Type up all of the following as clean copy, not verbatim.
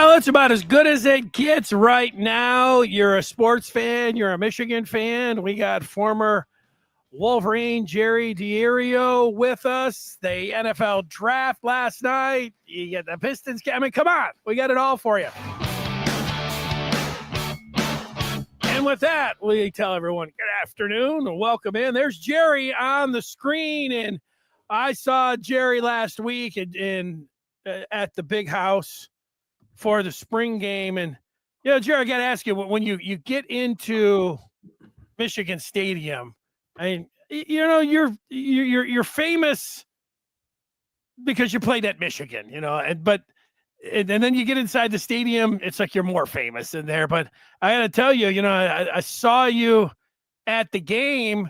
Well, it's about as good as it gets right now. You're a sports fan. You're a Michigan fan. We got former Wolverine Jerry Diorio with us. The NFL draft last night. You get the Pistons. I mean, come on. We got it all for you. And with that, we tell everyone good afternoon and welcome in. There's Jerry on the screen. And I saw Jerry last week at the big house for the spring game. And, Jerry, I got to ask you, when you get into Michigan Stadium, I mean, you're famous because you played at Michigan, and then you get inside the stadium, it's like you're more famous in there. But I got to tell you, I saw you at the game,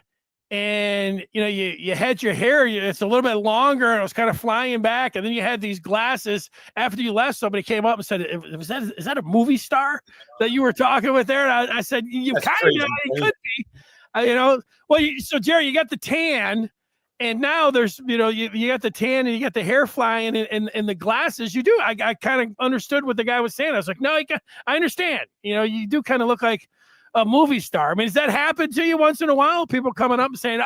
and you had your hair, it's a little bit longer, and it was kind of flying back, and then you had these glasses. After you left, somebody came up and said, "Is that a movie star that you were talking with there?" And I said, "You kind of could be." So Jerry, you got the tan, and now there's, you got the tan and you got the hair flying and the glasses. You do. I kind of understood what the guy was saying. I was like, no, I understand. You do kind of look like a movie star. I mean, does that happen to you once in a while? People coming up and saying,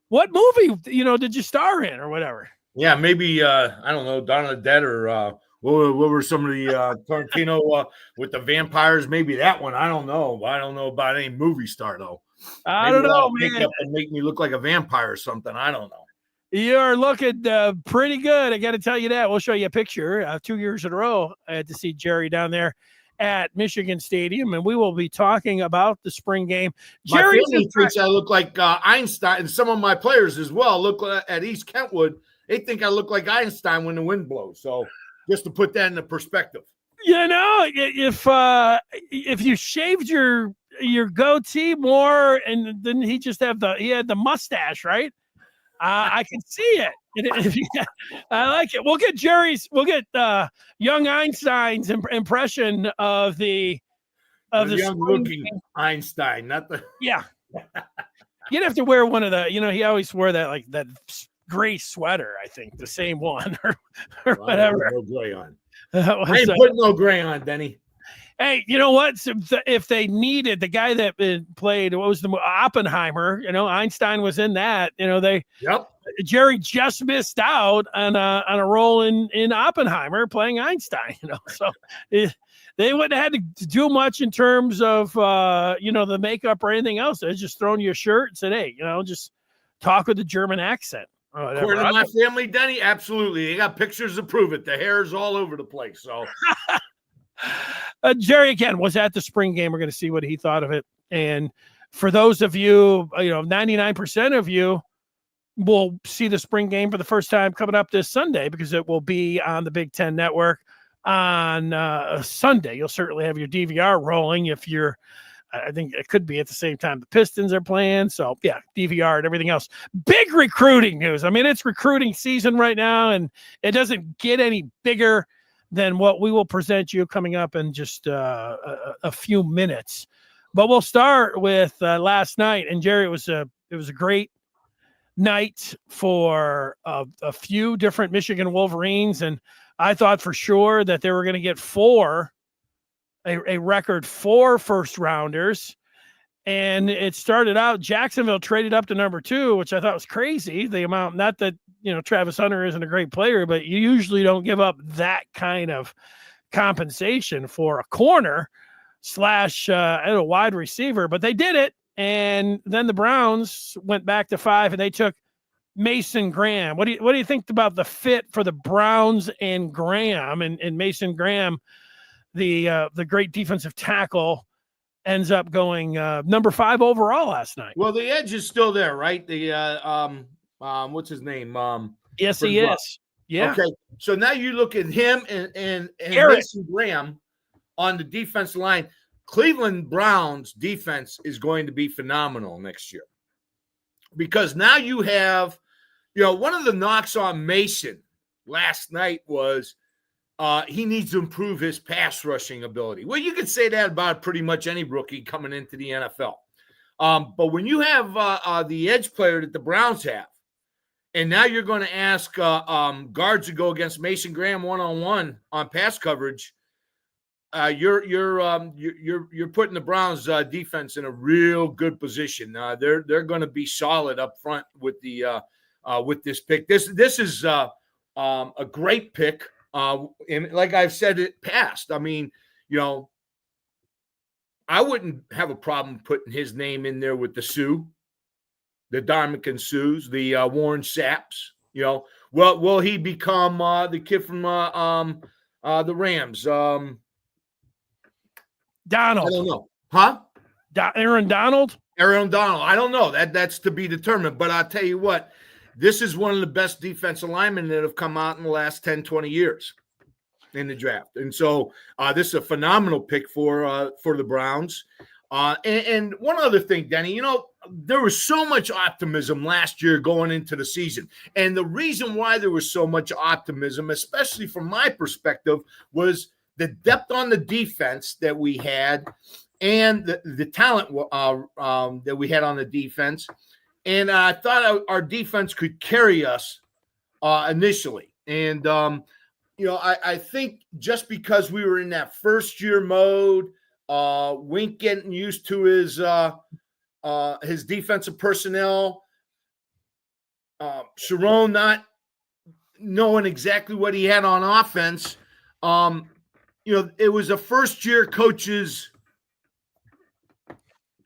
what movie, did you star in or whatever? Yeah, maybe, I don't know, Dawn of the Dead or what were some of the Tarantino with the vampires? Maybe that one. I don't know. I don't know about any movie star, though. I don't know, man. And make me look like a vampire or something. I don't know. You're looking pretty good. I got to tell you that. We'll show you a picture. 2 years in a row, I had to see Jerry down there at Michigan Stadium, and we will be talking about the spring game. Jerry thinks I look like Einstein, and some of my players as well look at East Kentwood. They think I look like Einstein when the wind blows. So just to put that into perspective. If you shaved your goatee more, and then he had the mustache, right? I can see it. I like it. We'll get young Einstein's impression of the young looking Einstein, not the You'd have to wear one of the, he always wore that gray sweater, I think, the same one or whatever. No gray on. I ain't putting no gray on, Denny. Hey, you know what? So if they needed the guy that played, what was the Oppenheimer? Einstein was in that. Jerry just missed out on a role in Oppenheimer playing Einstein. So they wouldn't have had to do much in terms of the makeup or anything else. They just thrown you a shirt and said, "Hey, just talk with a German accent." According to my family, Denny, absolutely. They got pictures to prove it. The hair is all over the place. So. Jerry, again, was at the spring game. We're going to see what he thought of it. And for those of you, 99% of you will see the spring game for the first time coming up this Sunday, because it will be on the Big Ten Network on Sunday. You'll certainly have your DVR rolling I think it could be at the same time the Pistons are playing. So, yeah, DVR and everything else. Big recruiting news. I mean, it's recruiting season right now, and it doesn't get any bigger than what we will present you coming up in just a few minutes. But we'll start with last night. And, Jerry, it was a great night for a few different Michigan Wolverines. And I thought for sure that they were going to get a record 4 first-rounders. And it started out, Jacksonville traded up to number 2, which I thought was crazy. The amount, not that, Travis Hunter isn't a great player, but you usually don't give up that kind of compensation for a corner / a wide receiver, but they did it. And then the Browns went back to 5, and they took Mason Graham. What do you think about the fit for the Browns and Graham and Mason Graham, the great defensive tackle, ends up going number 5 overall last night? Well, the edge is still there, right? The what's his name? Yes, he is. Yeah. Okay. So now you look at him and Mason Graham on the defensive line. Cleveland Browns defense is going to be phenomenal next year, because now you have, one of the knocks on Mason last night was he needs to improve his pass rushing ability. Well, you could say that about pretty much any rookie coming into the NFL. But when you have the edge player that the Browns have, And now you're going to ask guards to go against Mason Graham one-on-one on pass coverage. You're putting the Browns defense in a real good position. They're going to be solid up front with this pick. This is a great pick. And like I've said it past, I mean, I wouldn't have a problem putting his name in there with the Sioux, the Darmican Sioux, the Warren Sapps. Will he become the kid from the Rams? Donald. I don't know. Huh? Aaron Donald? Aaron Donald. I don't know. That's to be determined. But I'll tell you what, this is one of the best defensive linemen that have come out in the last 10, 20 years in the draft. And so this is a phenomenal pick for the Browns. And one other thing, Denny, there was so much optimism last year going into the season. And the reason why there was so much optimism, especially from my perspective, was the depth on the defense that we had and the talent that we had on the defense. And I thought our defense could carry us initially. And, I think just because we were in that first-year mode, Wink getting used to his defensive personnel, Sharon not knowing exactly what he had on offense, it was a first-year coach's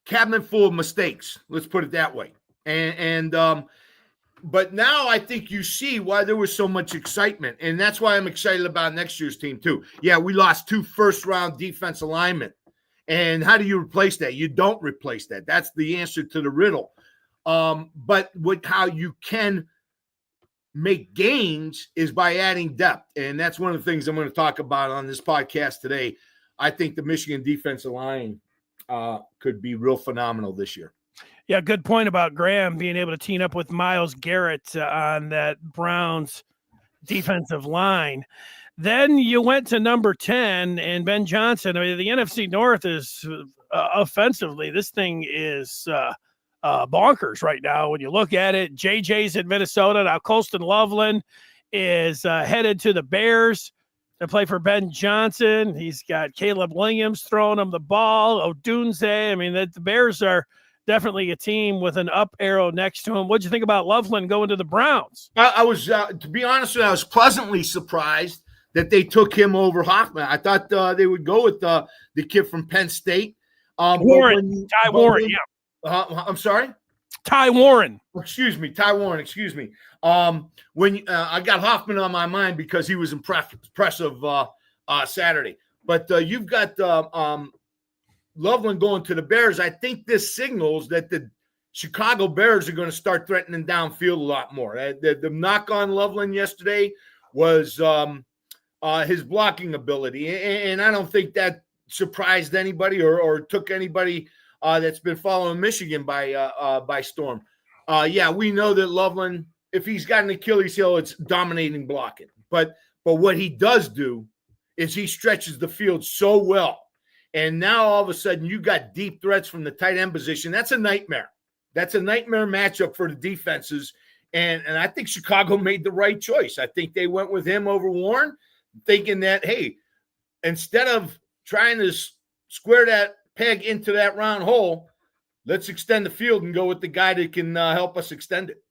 cabinet full of mistakes. Let's put it that way. But now I think you see why there was so much excitement, and that's why I'm excited about next year's team too. Yeah, we lost 2 first-round defensive linemen, and how do you replace that? You don't replace that. That's the answer to the riddle. But how you can make gains is by adding depth. And that's one of the things I'm going to talk about on this podcast today. I think the Michigan defensive line could be real phenomenal this year. Yeah, good point about Graham being able to team up with Myles Garrett on that Browns defensive line. Then you went to number 10 and Ben Johnson. I mean, the NFC North is offensively, this thing is bonkers right now. When you look at it, JJ's in Minnesota. Now Colston Loveland is headed to the Bears to play for Ben Johnson. He's got Caleb Williams throwing him the ball. Odunze. I mean, the Bears are definitely a team with an up arrow next to him. What'd you think about Loveland going to the Browns? I was, to be honest with you, I was pleasantly surprised that they took him over Hoffman. I thought they would go with the kid from Penn State. Warren. I'm sorry? Ty Warren. Excuse me. When I got Hoffman on my mind because he was impressive Saturday. But you've got Loveland going to the Bears. I think this signals that the Chicago Bears are going to start threatening downfield a lot more. The knock on Loveland yesterday was his blocking ability. And I don't think that surprised anybody or took anybody that's been following Michigan by storm. We know that Loveland, if he's got an Achilles heel, it's dominating blocking. But what he does do is he stretches the field so well. And now all of a sudden you got deep threats from the tight end position. That's a nightmare. That's a nightmare matchup for the defenses. And I think Chicago made the right choice. I think they went with him over Warren, thinking that, hey, instead of trying to square that peg into that round hole, let's extend the field and go with the guy that can help us extend it.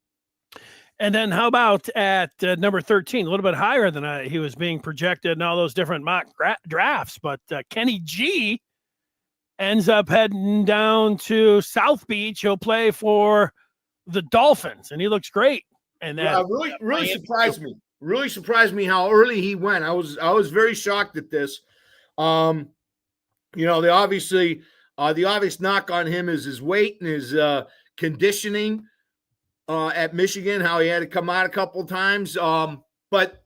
And then how about at number 13, a little bit higher than he was being projected in all those different mock drafts. But Kenny G ends up heading down to South Beach. He'll play for the Dolphins, and he looks great. And that really surprised me. Really surprised me how early he went. I was very shocked at this. The obvious knock on him is his weight and his conditioning. At Michigan, how he had to come out a couple of times. But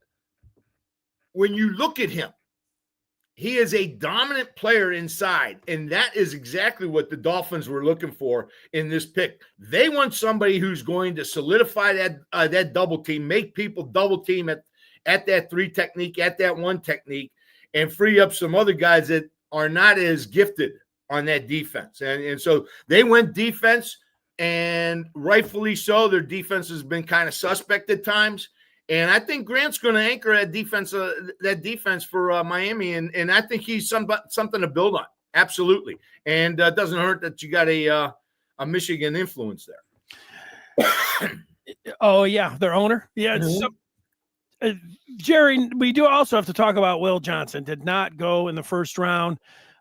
when you look at him, he is a dominant player inside, and that is exactly what the Dolphins were looking for in this pick. They want somebody who's going to solidify that double team, make people double team at that 3 technique, at that 1 technique, and free up some other guys that are not as gifted on that defense. And so they went defense. and rightfully so. Their defense has been kind of suspect at times. And I think Grant's going to anchor that defense for Miami, and I think he's something to build on. Absolutely, and it doesn't hurt that you got a Michigan influence there. Oh yeah, their owner. Yeah, Jerry. We do also have to talk about Will Johnson. Did not go in the first round.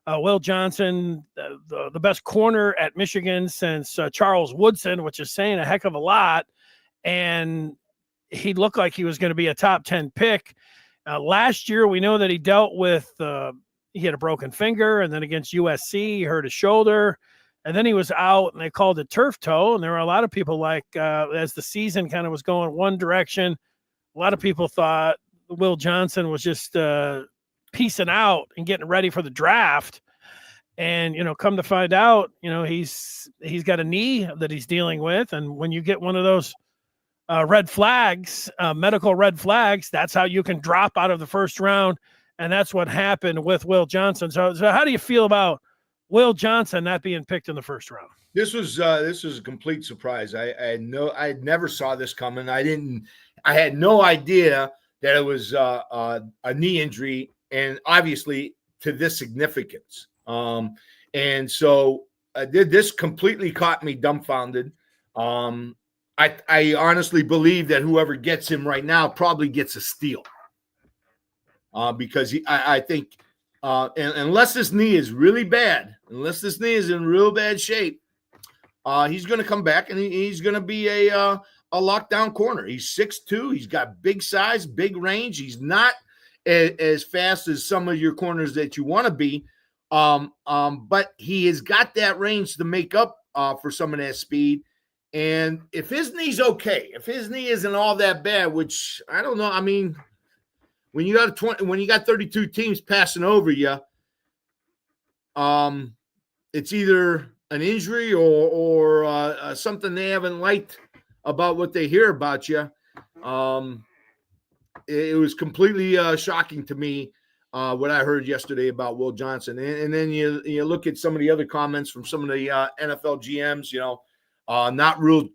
Will Johnson, the best corner at Michigan since Charles Woodson, which is saying a heck of a lot, and he looked like he was going to be a top 10 pick. Last year, we know that he dealt with, he had a broken finger, and then against USC, he hurt his shoulder, and then he was out, and they called it turf toe. And there were a lot of people as the season kind of was going one direction, a lot of people thought Will Johnson was just piecing out and getting ready for the draft. And, come to find out, he's got a knee that he's dealing with. And when you get one of those red flags, medical red flags, that's how you can drop out of the first round. And that's what happened with Will Johnson. So how do you feel about Will Johnson not being picked in the first round? This was a complete surprise. I never saw this coming. I had no idea that it was a knee injury, and obviously to this significance. And so this completely caught me dumbfounded. I honestly believe that whoever gets him right now probably gets a steal, because I think unless this knee is really bad, unless this knee is in real bad shape, he's going to come back and he's going to be a lockdown corner. He's 6'2". He's got big size, big range. He's not as fast as some of your corners that you want to be, but he has got that range to make up for some of that speed. And if his knee's okay, if his knee isn't all that bad, which I don't know, I mean, when you got 32 teams passing over you, it's either an injury or something they haven't liked about what they hear about you. It was completely shocking to me what I heard yesterday about Will Johnson, and then you look at some of the other comments from some of the NFL GMs, not real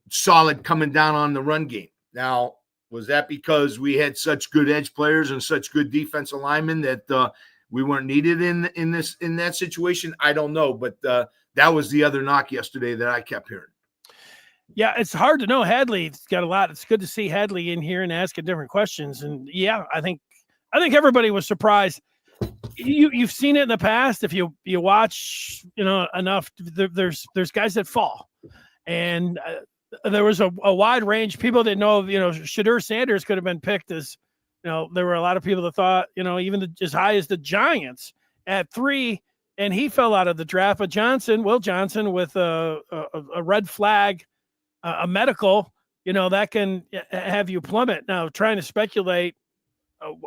solid coming down on the run game. Now, was that because we had such good edge players and such good defensive linemen that we weren't needed in that situation? I don't know, but that was the other knock yesterday that I kept hearing. Yeah, it's hard to know. Hadley's got a lot. It's good to see Hadley in here and asking different questions. And yeah, I think everybody was surprised. You've seen it in the past. If you watch, enough, there's guys that fall, and there was a wide range. People didn't know, Shadur Sanders could have been picked as, there were a lot of people that thought, even as high as the Giants at 3, and he fell out of the draft. But Will Johnson, with a red flag, a medical, that can have you plummet. Now, trying to speculate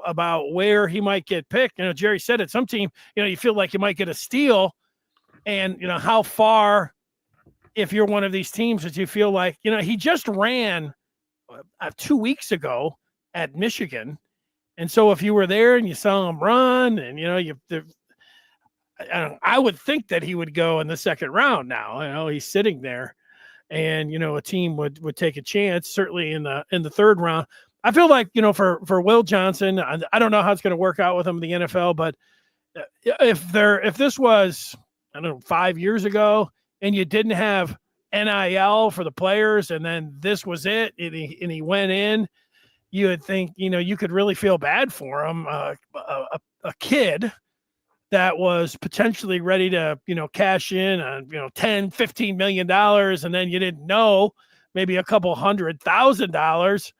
about where he might get picked. Jerry said it, some team, you feel like you might get a steal, and how far, if you're one of these teams that you feel like, he just ran 2 weeks ago at Michigan. And so if you were there and you saw him run, and I would think that he would go in the second round. Now, he's sitting there, and a team would take a chance, certainly in the third round. I feel like, for Will Johnson, I don't know how it's going to work out with him in the NFL, but if this was, 5 years ago, and you didn't have NIL for the players, and then this was it, and he went in, you would think, you could really feel bad for him. A kid that was potentially ready to, cash in on, $10-15 million, and then you didn't know, maybe a couple $100,000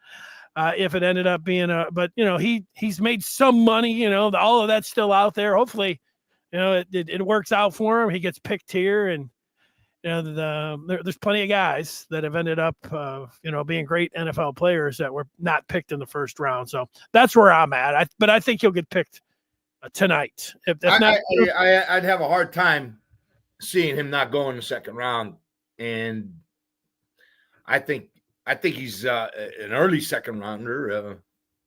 if it ended up being but he's made some money, all of that's still out there. Hopefully, it works out for him. He gets picked here, and there's plenty of guys that have ended up being great NFL players that were not picked in the first round. So that's where I'm at. But I think he'll get picked tonight. If not, I'd have a hard time seeing him not go in the second round, and I think he's an early second rounder,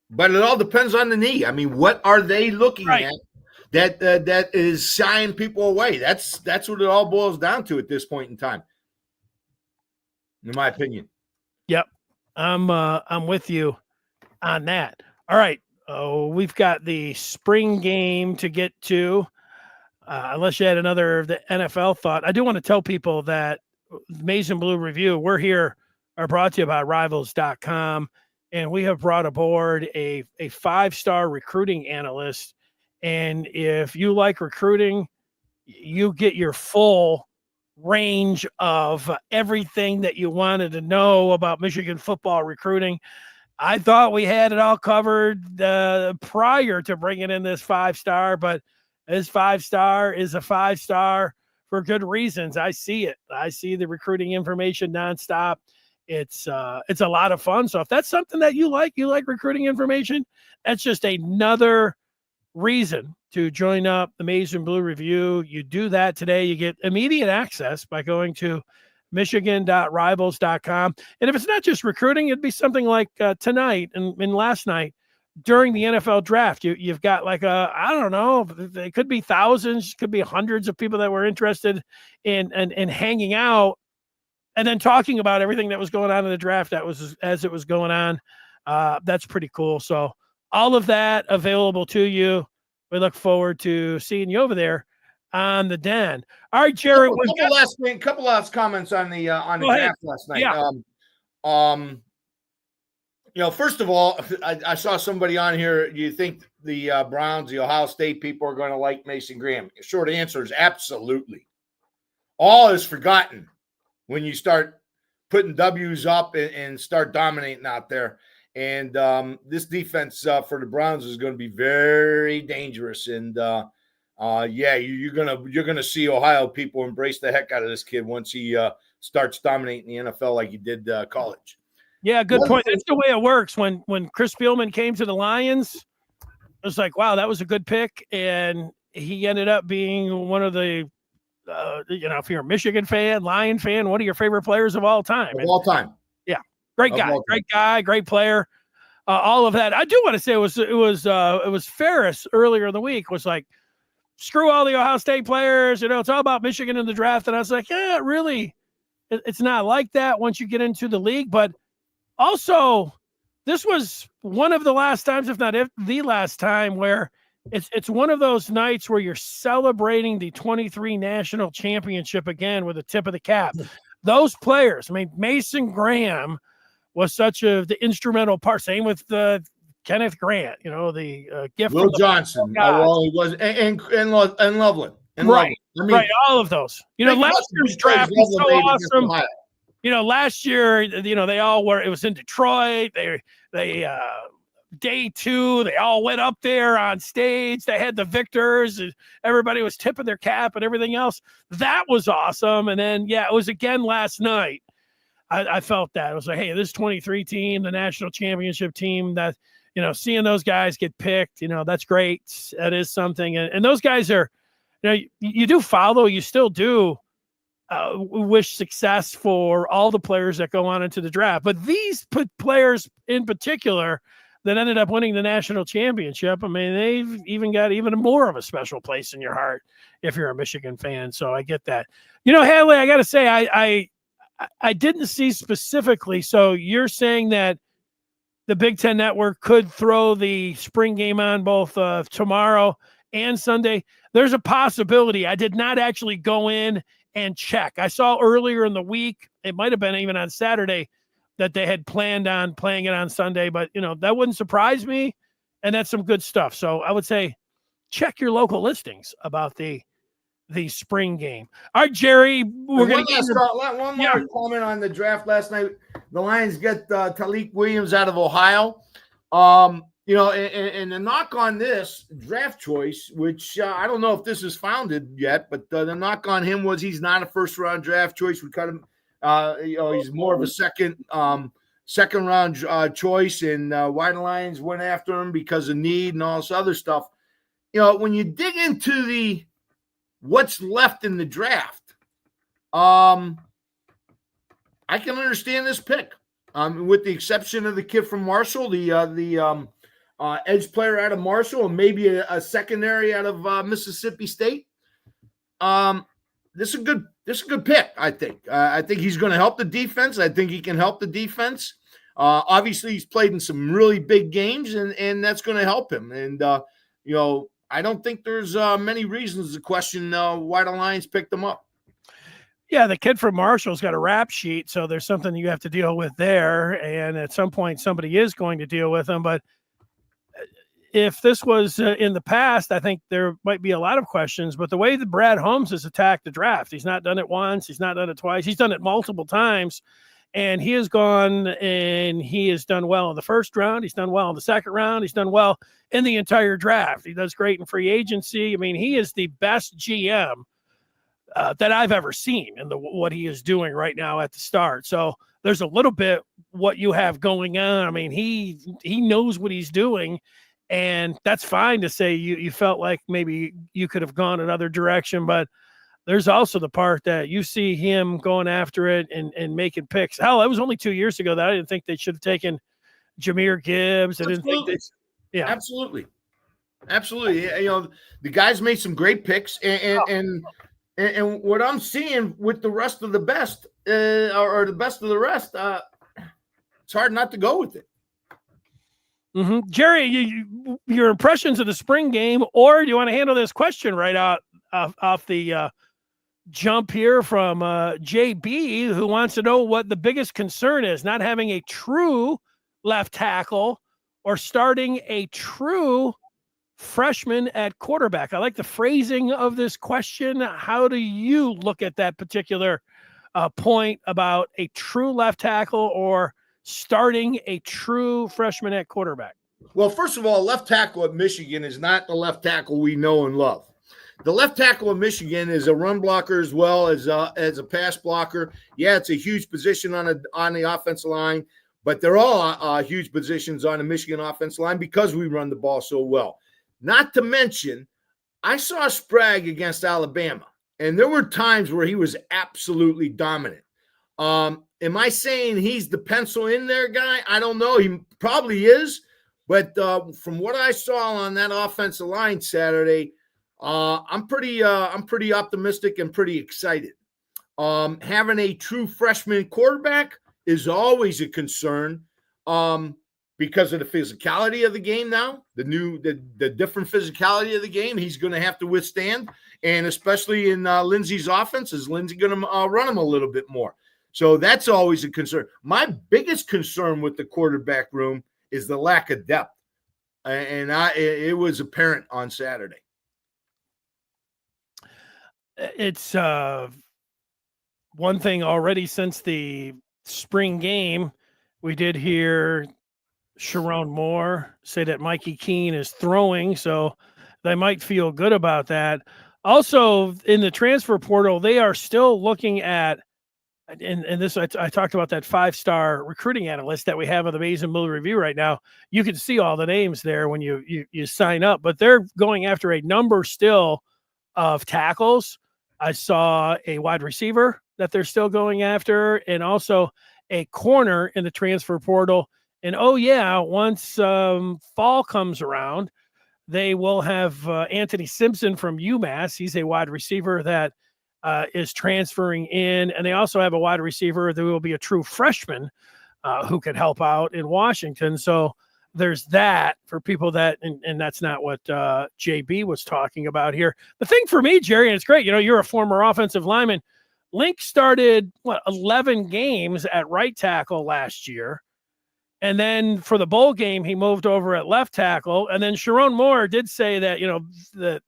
but it all depends on the knee. I mean, what are they looking at that is shying people away? That's what it all boils down to at this point in time. in my opinion. Yep. I'm with you on that. All right. We've got the spring game to get to. Unless you had another the NFL thought, I do want to tell people that Maize and Blue Review, are brought to you by Rivals.com, and we have brought aboard a 5-star recruiting analyst. And if you like recruiting, you get your full range of everything that you wanted to know about Michigan football recruiting. I thought we had it all covered prior to bringing in this 5-star, but this 5-star is a 5-star for good reasons. I see it. I see the recruiting information nonstop. It's a lot of fun. So if that's something that you like recruiting information, that's just another reason to join up the Maize and Blue Review. You do that today. You get immediate access by going to michigan.rivals.com. And if it's not just recruiting, it'd be something like tonight and last night during the NFL draft. You've got like I don't know, it could be thousands, could be hundreds of people that were interested in hanging out and then talking about everything that was going on in the draft that was as it was going on. That's pretty cool. So all of that available to you. We look forward to seeing you over there on the Den. All right, Jared. Couple last comments on the draft last night. Yeah. First of all, I saw somebody on here. Do you think the Browns, the Ohio State people are going to like Mason Graham? The short answer is absolutely. All is forgotten when you start putting W's up and start dominating out there. And this defense for the Browns is going to be very dangerous. And you're gonna see Ohio people embrace the heck out of this kid once he starts dominating the NFL like he did college. Yeah, good point. That's the way it works. When Chris Spielman came to the Lions, it was like, wow, that was a good pick, and he ended up being one of the, if you're a Michigan fan, Lion fan, one of your favorite players of all time. Of all time. Yeah, great guy, great player. All of that. I do want to say it was Ferris earlier in the week was like, screw all the Ohio State players. It's all about Michigan in the draft. And I was like, yeah, really, it's not like that once you get into the league. But also, this was one of the last times, if not the last time, where it's one of those nights where you're celebrating the 23 national championship again with a tip of the cap. Those players, I mean, Mason Graham was such the instrumental part. Same with Kenneth Grant, the gift. Will Johnson, he was, and Loveland. And right. Loveland. Right. All of those. Last year's draft was so awesome. Last year, they all were. It was in Detroit. They day 2, they all went up there on stage. They had the victors. And everybody was tipping their cap and everything else. That was awesome. And then, it was again last night. I felt that. It was like, hey, this 23 team, the national championship team, that seeing those guys get picked, that's great. That is something. And those guys are, you do follow. You still do wish success for all the players that go on into the draft. But these players in particular that ended up winning the national championship, I mean, they've even got even more of a special place in your heart if you're a Michigan fan. So I get that. Hadley, I got to say, I didn't see specifically. So you're saying that the Big Ten Network could throw the spring game on both tomorrow and Sunday. There's a possibility. I did not actually go in and check. I saw earlier in the week, it might have been even on Saturday, that they had planned on playing it on Sunday, but that wouldn't surprise me. And that's some good stuff. So I would say check your local listings about the spring game. All right, Jerry, we're going to get one more comment on the draft last night. The Lions get Talik Williams out of Ohio. And the knock on this draft choice, which I don't know if this is founded yet, but the knock on him was he's not a first-round draft choice. We cut him. He's more of a second round choice, and why the Lions went after him because of need and all this other stuff. When you dig into what's left in the draft, I can understand this pick, with the exception of the kid from Marshall, the edge player out of Marshall, and maybe a secondary out of Mississippi State. this is a good pick. I think he's going to help the defense. I think he can help the defense. Obviously, he's played in some really big games, and that's going to help him. And I don't think there's many reasons to question why the Lions picked him up. Yeah, the kid from Marshall's got a rap sheet, so there's something you have to deal with there. And at some point, somebody is going to deal with him. But if this was in the past, I think there might be a lot of questions. But the way that Brad Holmes has attacked the draft, he's not done it once, he's not done it twice, he's done it multiple times. And he has gone and he has done well in the first round. He's done well in the second round. He's done well in the entire draft. He does great in free agency. I mean, he is the best GM that I've ever seen in what he is doing right now at the start. So there's a little bit what you have going on. I mean, he knows what he's doing, and that's fine to say you felt like maybe you could have gone another direction, but there's also the part that you see him going after it and making picks. Hell, it was only 2 years ago that I didn't think they should have taken Jahmyr Gibbs. I didn't think yeah. Absolutely. The guys made some great picks, and what I'm seeing with the rest of the best, or the best of the rest, it's hard not to go with it. Mm-hmm. Jerry, your impressions of the spring game, or do you want to handle this question right off the jump here from JB, who wants to know what the biggest concern is, not having a true left tackle or starting a true freshman at quarterback? I like the phrasing of this question. How do you look at that particular point about a true left tackle or starting a true freshman at quarterback? Well, first of all, left tackle at Michigan is not the left tackle we know and love. The left tackle of Michigan is a run blocker as well as a pass blocker. Yeah, it's a huge position on the offensive line, but they're all huge positions on the Michigan offensive line because we run the ball so well. Not to mention, I saw Sprague against Alabama, and there were times where he was absolutely dominant. Am I saying he's the pencil in there guy? I don't know. He probably is, but from what I saw on that offensive line Saturday, I'm pretty optimistic and pretty excited. Having a true freshman quarterback is always a concern because of the physicality of the game now, the different physicality of the game he's going to have to withstand, and especially in Lindsey's offense, is Lindsey going to run him a little bit more? So that's always a concern. My biggest concern with the quarterback room is the lack of depth, and it was apparent on Saturday. It's one thing already since the spring game. We did hear Sharon Moore say that Mikey Keene is throwing, so they might feel good about that. Also, in the transfer portal, they are still looking at, and this I talked about that 5-star recruiting analyst that we have on the Mason Mill Review right now. You can see all the names there when you sign up, but they're going after a number still of tackles. I saw a wide receiver that they're still going after, and also a corner in the transfer portal. And once fall comes around, they will have Anthony Simpson from UMass. He's a wide receiver that is transferring in, and they also have a wide receiver that will be a true freshman who could help out in Washington. So there's that for people that, and that's not what JB was talking about here. The thing for me, Jerry, and it's great, you're a former offensive lineman. Link started 11 games at right tackle last year. And then for the bowl game, he moved over at left tackle. And then Sharon Moore did say that,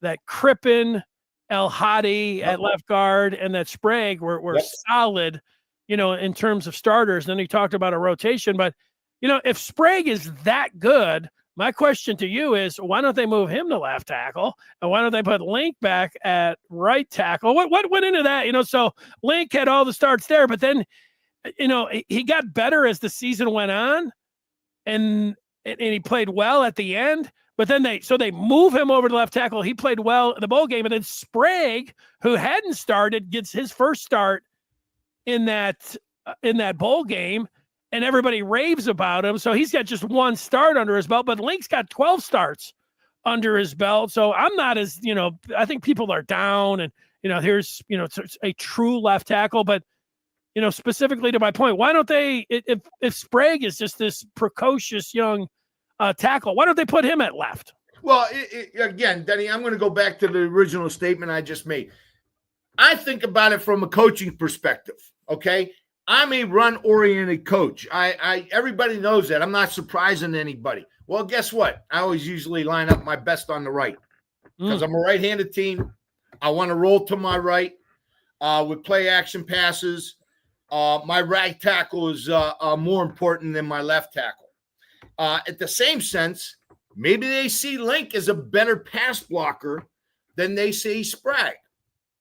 that Crippen, El Hadi at left guard, and that Sprague were solid, in terms of starters. And then he talked about a rotation. But, if Sprague is that good, my question to you is, why don't they move him to left tackle? And why don't they put Link back at right tackle? What went into that? So Link had all the starts there, but then, he got better as the season went on, and he played well at the end. But then they move him over to left tackle. He played well in the bowl game, and then Sprague, who hadn't started, gets his first start in that bowl game, and everybody raves about him. So he's got just one start under his belt, but Link's got 12 starts under his belt. So I'm not as, I think people are down, and here's, it's a true left tackle, but, specifically to my point, why don't they, if Sprague is just this precocious young tackle, why don't they put him at left? Well, again, Denny, I'm going to go back to the original statement I just made. I think about it from a coaching perspective, okay? I'm a run-oriented coach. Everybody knows that. I'm not surprising anybody. Well, guess what? I always usually line up my best on the right because I'm a right-handed team. I want to roll to my right with play-action passes. My right tackle is more important than my left tackle. At the same sense, maybe they see Link as a better pass blocker than they see Sprague.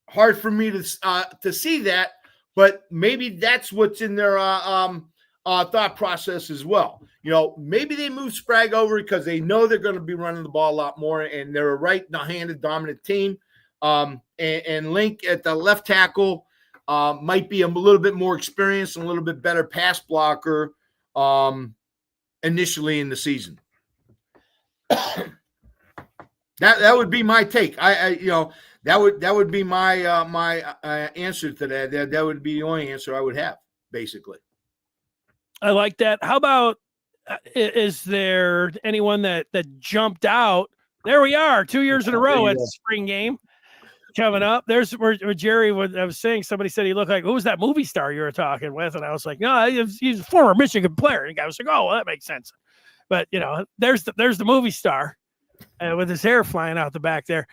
Hard for me to see that, but maybe that's what's in their thought process as well. Maybe they move Sprague over because they know they're going to be running the ball a lot more, and they're a right-handed dominant team. And Link at the left tackle might be a little bit more experienced and a little bit better pass blocker initially in the season. That would be my take. That would be my my answer to that. That would be the only answer I would have, basically. I like that. How about, is there anyone that jumped out? There we are, 2 years in a row at the spring game coming up. There's where Jerry, I was saying, somebody said he looked like, who was that movie star you were talking with? And I was like, no, he's a former Michigan player. And the guy was like, oh, well, that makes sense. But, there's the movie star with his hair flying out the back there.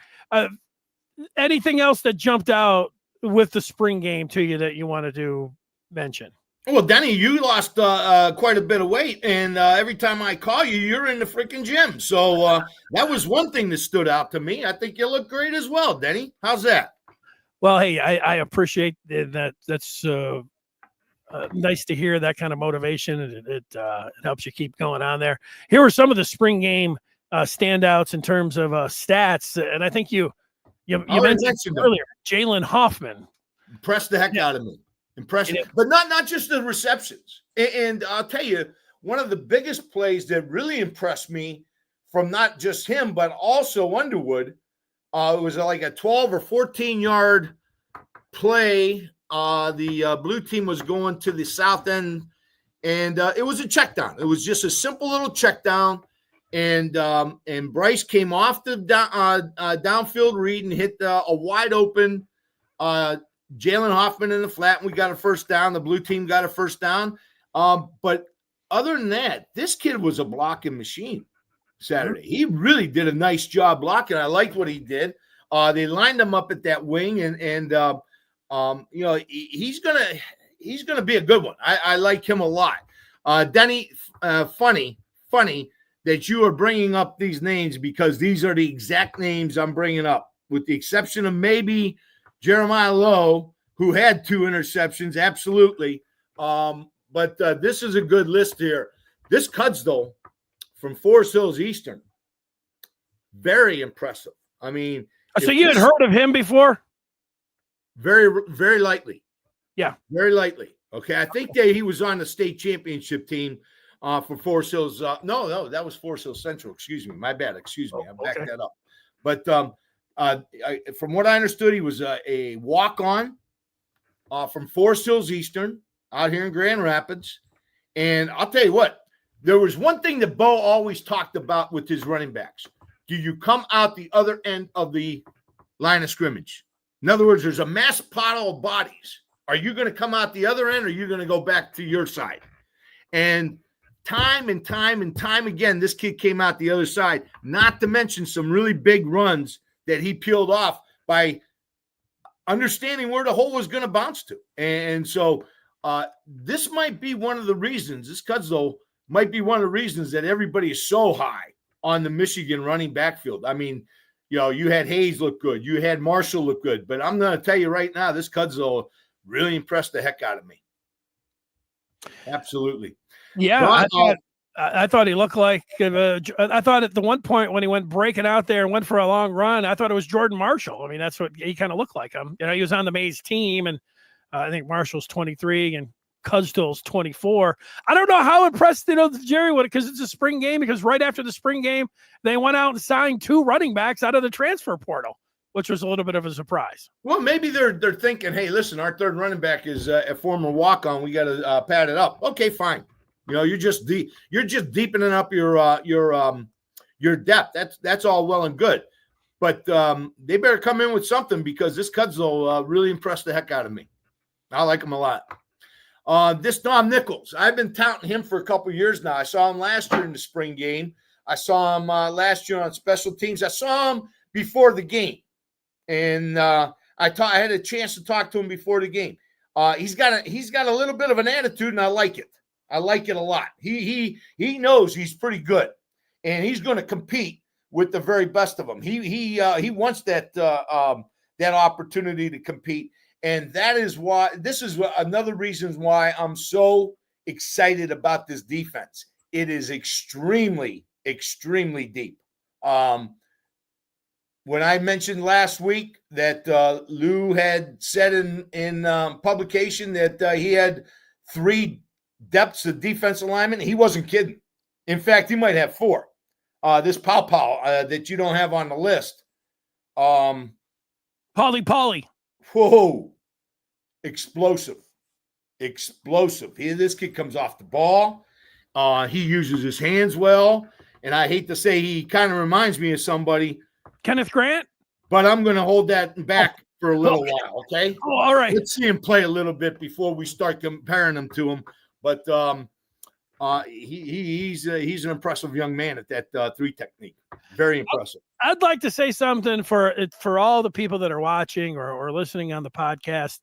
Anything else that jumped out with the spring game to you that you wanted to mention? Well, Denny, you lost quite a bit of weight, and every time I call you, you're in the freaking gym. So that was one thing that stood out to me. I think you look great as well, Denny. How's that? Well, hey, I appreciate that. That's nice to hear that kind of motivation. It helps you keep going on there. Here were some of the spring game standouts in terms of stats, and I think you mentioned earlier, Jalen Hoffman. Impressed the heck out of me. Impressive, but not just the receptions. And I'll tell you, one of the biggest plays that really impressed me from not just him, but also Underwood, it was like a 12 or 14-yard play. The blue team was going to the south end, and it was a check down. It was just a simple little check down, and Bryce came off the downfield read and hit a wide open Jalen Hoffman in the flat, and we got a first down. The blue team got a first down. But other than that, this kid was a blocking machine Saturday. He really did a nice job blocking. I liked what he did. They lined him up at that wing, and he's gonna be a good one. I like him a lot. Denny, funny that you are bringing up these names because these are the exact names I'm bringing up, with the exception of maybe Jeremiah Lowe, who had 2 interceptions, absolutely. But this is a good list here. This Cudsdale from Forest Hills Eastern, very impressive. I mean, so you had heard of him before? Very, very lightly. Yeah, very lightly. Okay, I think that he was on the state championship team for Forest Hills. No, that was Forest Hills Central. Excuse me, my bad. Excuse me, I backed that up. But from what I understood, he was a walk-on from Forest Hills Eastern out here in Grand Rapids. And I'll tell you what, there was one thing that Bo always talked about with his running backs. Do you come out the other end of the line of scrimmage? In other words, there's a mass pile of bodies. Are you going to come out the other end, or are you going to go back to your side? And time again, this kid came out the other side, not to mention some really big runs that he peeled off by understanding where the hole was going to bounce to. And so this might be one of the reasons, this Cudsdale might be one of the reasons that everybody is so high on the Michigan running backfield. I mean, you had Hayes look good. You had Marshall look good. But I'm going to tell you right now, this Cudsdale really impressed the heck out of me. Absolutely. Yeah, I thought he looked like I thought at the one point when he went breaking out there and went for a long run, I thought it was Jordan Marshall. I mean, that's what he kind of looked like him. He was on the Mays team, and I think Marshall's 23 and Cudsdale's 24. I don't know how impressed Jerry would, because it's a spring game. Because right after the spring game, they went out and signed 2 running backs out of the transfer portal. which was a little bit of a surprise. Well, maybe they're thinking, hey, listen, our third running back is a former walk-on. We got to pad it up. Okay, fine. You're just deepening up your depth. That's all well and good. But they better come in with something, because this Cudzell really impressed the heck out of me. I like him a lot. This Dom Nichols, I've been touting him for a couple of years now. I saw him last year in the spring game. I saw him last year on special teams. I saw him before the game, and I had a chance to talk to him before the game. He's got a little bit of an attitude, and I like it. I like it a lot. He knows he's pretty good, and he's going to compete with the very best of them. He wants that opportunity to compete. And that is why this is another reason why I'm so excited about this defense. It is extremely, extremely deep. When I mentioned last week that Lou had said in publication that he had 3 depths of defensive linemen, he wasn't kidding. In fact, he might have 4. This Paul that you don't have on the list. Paulie. Whoa. Explosive. This kid comes off the ball. He uses his hands well. And I hate to say, he kind of reminds me of somebody. Kenneth Grant? But I'm going to hold that back for a little while, okay? Oh, all right. Let's see him play a little bit before we start comparing him to him. But he's an impressive young man at that 3 technique. Very impressive. I'd like to say something for all the people that are watching or listening on the podcast.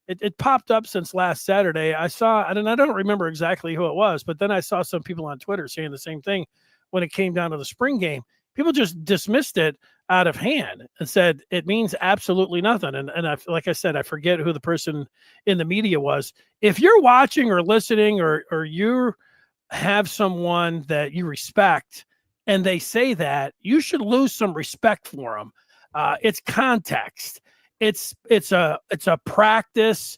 It popped up since last Saturday. I saw, and I don't remember exactly who it was, but then I saw some people on Twitter saying the same thing when it came down to the spring game. People just dismissed it out of hand and said it means absolutely nothing. And like I said, I forget who the person in the media was. If you're watching or listening or you have someone that you respect and they say that, you should lose some respect for them. It's context. It's a practice.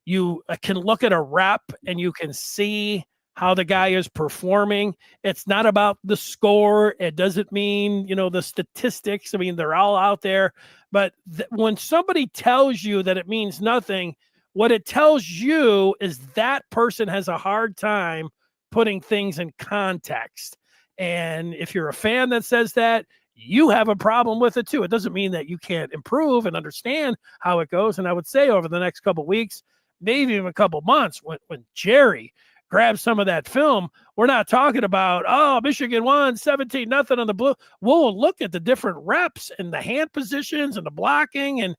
You can look at a rep and you can see how the guy is performing. It's not about the score. It doesn't mean, the statistics. I mean, they're all out there. But when somebody tells you that it means nothing, what it tells you is that person has a hard time putting things in context. And if you're a fan that says that, you have a problem with it too. It doesn't mean that you can't improve and understand how it goes. And I would say over the next couple of weeks, maybe even a couple of months, when Jerry grabs some of that film, we're not talking about, Michigan won 17-0 on the Blue. We'll look at the different reps and the hand positions and the blocking. And,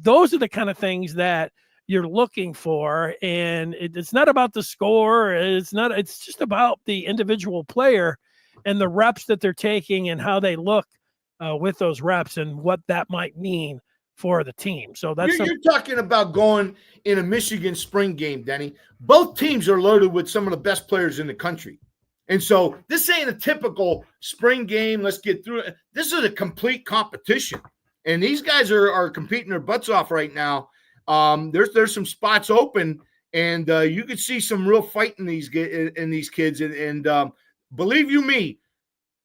those are the kind of things that you're looking for. And it's not about the score. It's just about the individual player and the reps that they're taking and how they look with those reps and what that might mean for the team. So you're talking about going in a Michigan spring game, Denny. Both teams are loaded with some of the best players in the country. And so this ain't a typical spring game. Let's get through it. This is a complete competition. And these guys are competing their butts off right now. There's some spots open, and you could see some real fight in these kids. And believe you me,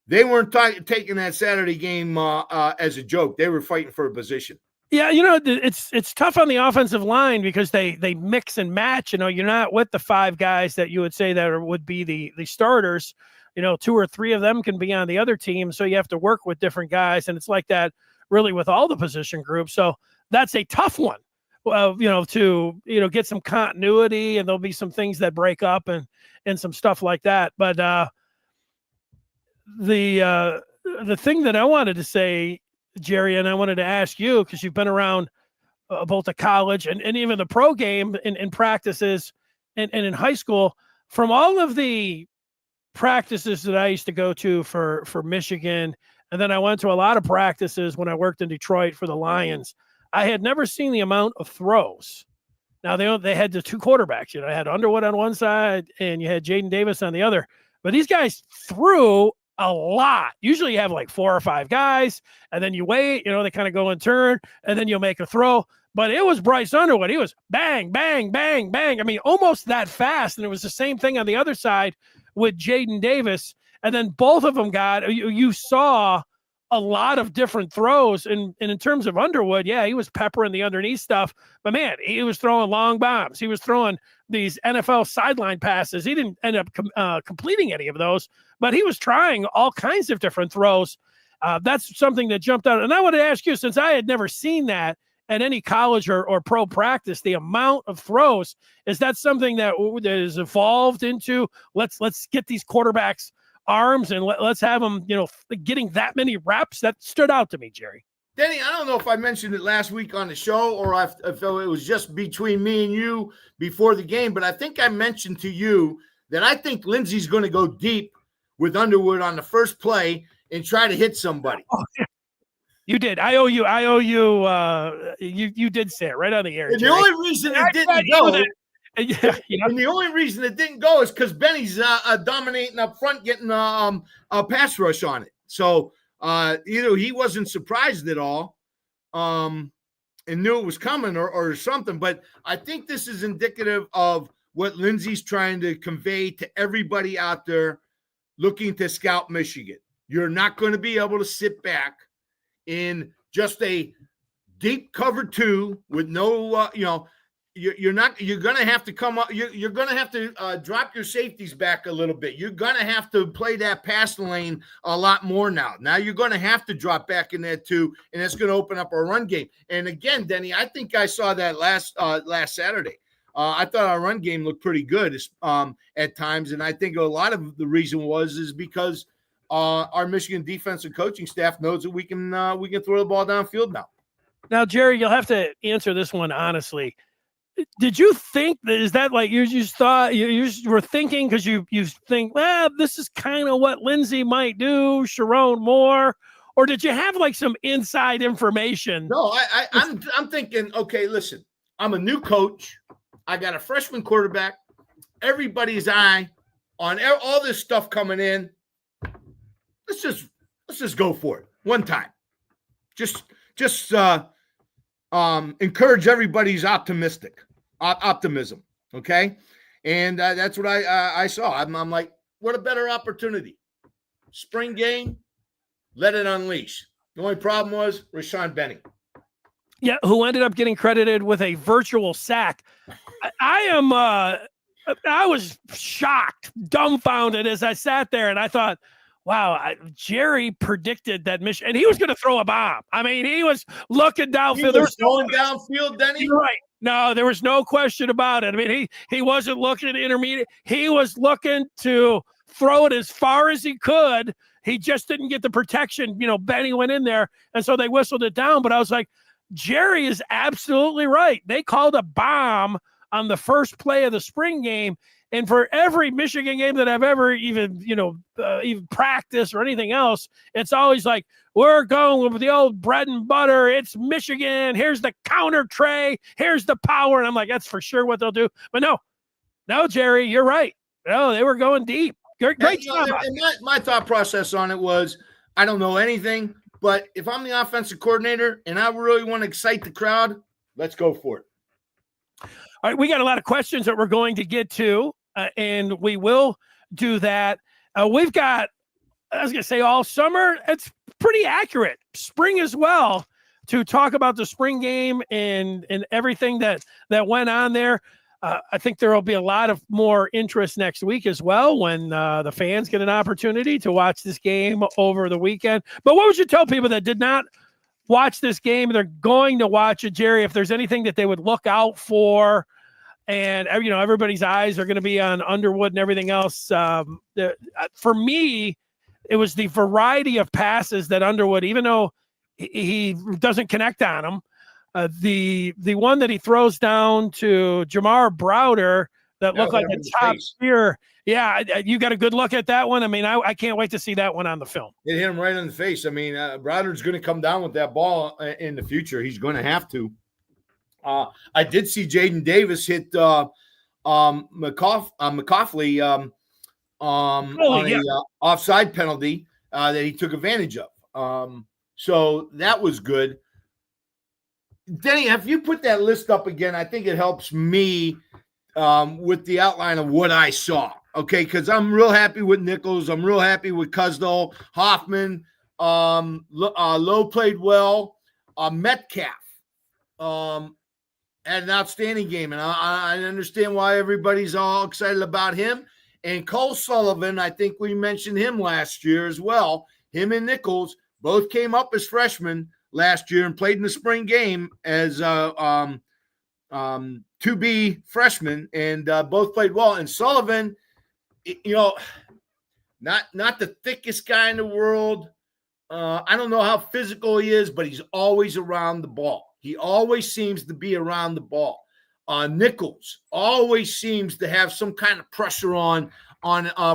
they weren't taking that Saturday game as a joke. They were fighting for a position. Yeah, it's tough on the offensive line because they mix and match. You're not with the 5 guys that you would say that would be the starters. 2 or 3 of them can be on the other team, so you have to work with different guys, and it's like that really with all the position groups. So that's a tough one. To get some continuity, and there'll be some things that break up and some stuff like that. But the thing that I wanted to say, Jerry, and I wanted to ask you, because you've been around both the college and even the pro game in practices and in high school, from all of the practices that I used to go to for Michigan, and then I went to a lot of practices when I worked in Detroit for the Lions, I had never seen the amount of throws. Now, they had the 2 quarterbacks. I had Underwood on one side, and you had Jaden Davis on the other. But these guys threw a lot. Usually you have like 4 or 5 guys, and then you wait, they kind of go in turn, and then you'll make a throw. But it was Bryce Underwood. He was bang, bang, bang, bang. I mean, almost that fast. And it was the same thing on the other side with Jaden Davis. And then both of them you saw a lot of different throws. And in terms of Underwood, yeah, he was peppering the underneath stuff, but man, he was throwing long bombs. He was throwing these NFL sideline passes. He didn't end up completing any of those, but he was trying all kinds of different throws. That's something that jumped out. And I want to ask you, since I had never seen that at any college or pro practice, the amount of throws, is that something that is evolved into? Let's get these quarterbacks arms and let's have them, getting that many reps. That stood out to me, Jerry. Denny, I don't know if I mentioned it last week on the show or if it was just between me and you before the game, but I think I mentioned to you that I think Lindsey's going to go deep with Underwood on the first play and try to hit somebody. Oh, yeah. You did. I owe you. You did say it right on the air. And the only reason it didn't go. Yeah, and the only reason it didn't go is because Benny's dominating up front, getting a pass rush on it. So either he wasn't surprised at all and knew it was coming or something. But I think this is indicative of what Lindsey's trying to convey to everybody out there looking to scout Michigan. You're not going to be able to sit back in just a deep cover 2 with no, you're going to have to come up. You're going to have to drop your safeties back a little bit. You're going to have to play that pass lane a lot more now. Now you're going to have to drop back in there too, and it's going to open up our run game. And again, Denny, I think I saw that last Saturday. I thought our run game looked pretty good at times, and I think a lot of the reason is because our Michigan defensive coaching staff knows that we can throw the ball downfield now. Now, Jerry, you'll have to answer this one honestly. Did you think is that like you just thought you were thinking because you think, well, this is kind of what Lindsey might do, Sharon Moore, or did you have like some inside information? No, I'm thinking, okay, listen, I'm a new coach. I got a freshman quarterback. Everybody's eye on all this stuff coming in. Let's just go for it one time. Just encourage everybody's optimism. Okay. And that's what I saw. I'm like, what a better opportunity. Spring game, let it unleash. The only problem was Rashawn Benny. Yeah. Who ended up getting credited with a virtual sack. I was shocked, dumbfounded as I sat there and I thought, wow, Jerry predicted that Michigan, and he was going to throw a bomb. I mean, he was looking downfield. He was going downfield, Denny? You're right. No, there was no question about it. I mean, he wasn't looking at intermediate. He was looking to throw it as far as he could. He just didn't get the protection. Benny went in there, and so they whistled it down. But I was like, Jerry is absolutely right. They called a bomb on the first play of the spring game. And for every Michigan game that I've ever even practiced or anything else, it's always like, we're going with the old bread and butter. It's Michigan. Here's the counter tray. Here's the power. And I'm like, that's for sure what they'll do. But no, Jerry, you're right. No, they were going deep. Great job. And my thought process on it was, I don't know anything, but if I'm the offensive coordinator and I really want to excite the crowd, let's go for it. All right, we got a lot of questions that we're going to get to. And we will do that. We've got, I was going to say all summer. It's pretty accurate. Spring as well to talk about the spring game and everything that went on there. I think there will be a lot of more interest next week as well when the fans get an opportunity to watch this game over the weekend. But what would you tell people that did not watch this game and they're going to watch it, Jerry, if there's anything that they would look out for? And, everybody's eyes are going to be on Underwood and everything else. For me, it was the variety of passes that Underwood, even though he doesn't connect on them, the one that he throws down to Jamar Browder that looked like a top spear. Yeah, you got a good look at that one. I mean, I can't wait to see that one on the film. It hit him right in the face. I mean, Browder's going to come down with that ball in the future. He's going to have to. I did see Jaden Davis hit McCauley on a offside penalty that he took advantage of. So that was good. Denny, if you put that list up again, I think it helps me with the outline of what I saw. Okay, because I'm real happy with Nichols. I'm real happy with Cusdall, Hoffman, Lowe played well. Metcalf had an outstanding game, and I understand why everybody's all excited about him. And Cole Sullivan, I think we mentioned him last year as well. Him and Nichols both came up as freshmen last year and played in the spring game as 2B freshmen, and both played well. And Sullivan, not the thickest guy in the world. I don't know how physical he is, but he's always around the ball. He always seems to be around the ball. Nichols always seems to have some kind of pressure on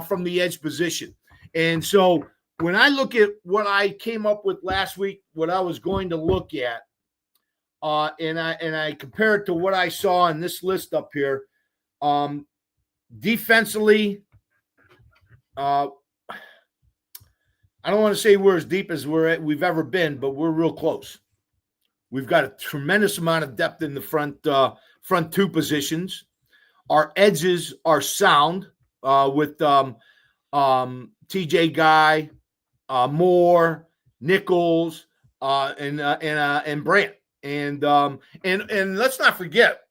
from the edge position. And so when I look at what I came up with last week, what I was going to look at, and I compare it to what I saw in this list up here, defensively, I don't want to say we're as deep as we've ever been, but we're real close. We've got a tremendous amount of depth in the front two positions. Our edges are sound with TJ Guy, Moore, Nichols, and Brandt. And let's not forget,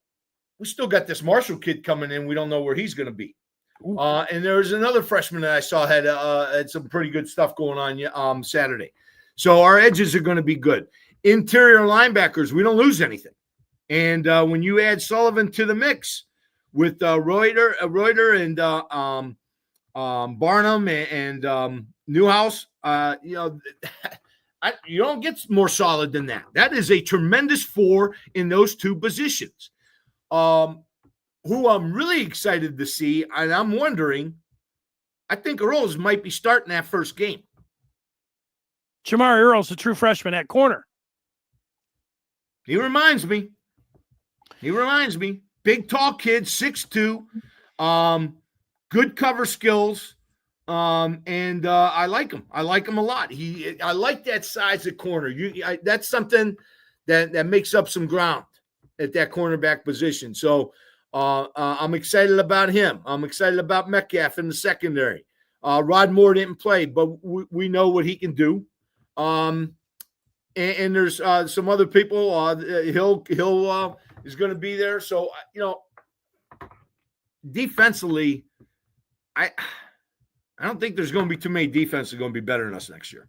we still got this Marshall kid coming in. We don't know where he's going to be. And there's another freshman that I saw had some pretty good stuff going on Saturday. So our edges are going to be good. Interior linebackers, we don't lose anything. And when you add Sullivan to the mix with Reuter and Barnum and Newhouse, you don't get more solid than that. That is a tremendous four in those two positions. Who I'm really excited to see, and I'm wondering, I think Earls might be starting that first game. Jamar Earls, a true freshman at corner. He reminds me. Big, tall kid, 6'2", good cover skills, and I like him. I like him a lot. I like that size at corner. That's something that makes up some ground at that cornerback position. So I'm excited about him. I'm excited about Metcalf in the secondary. Rod Moore didn't play, but we know what he can do. And there's some other people. Hill is going to be there. So defensively, I don't think there's going to be too many defenses that are going to be better than us next year.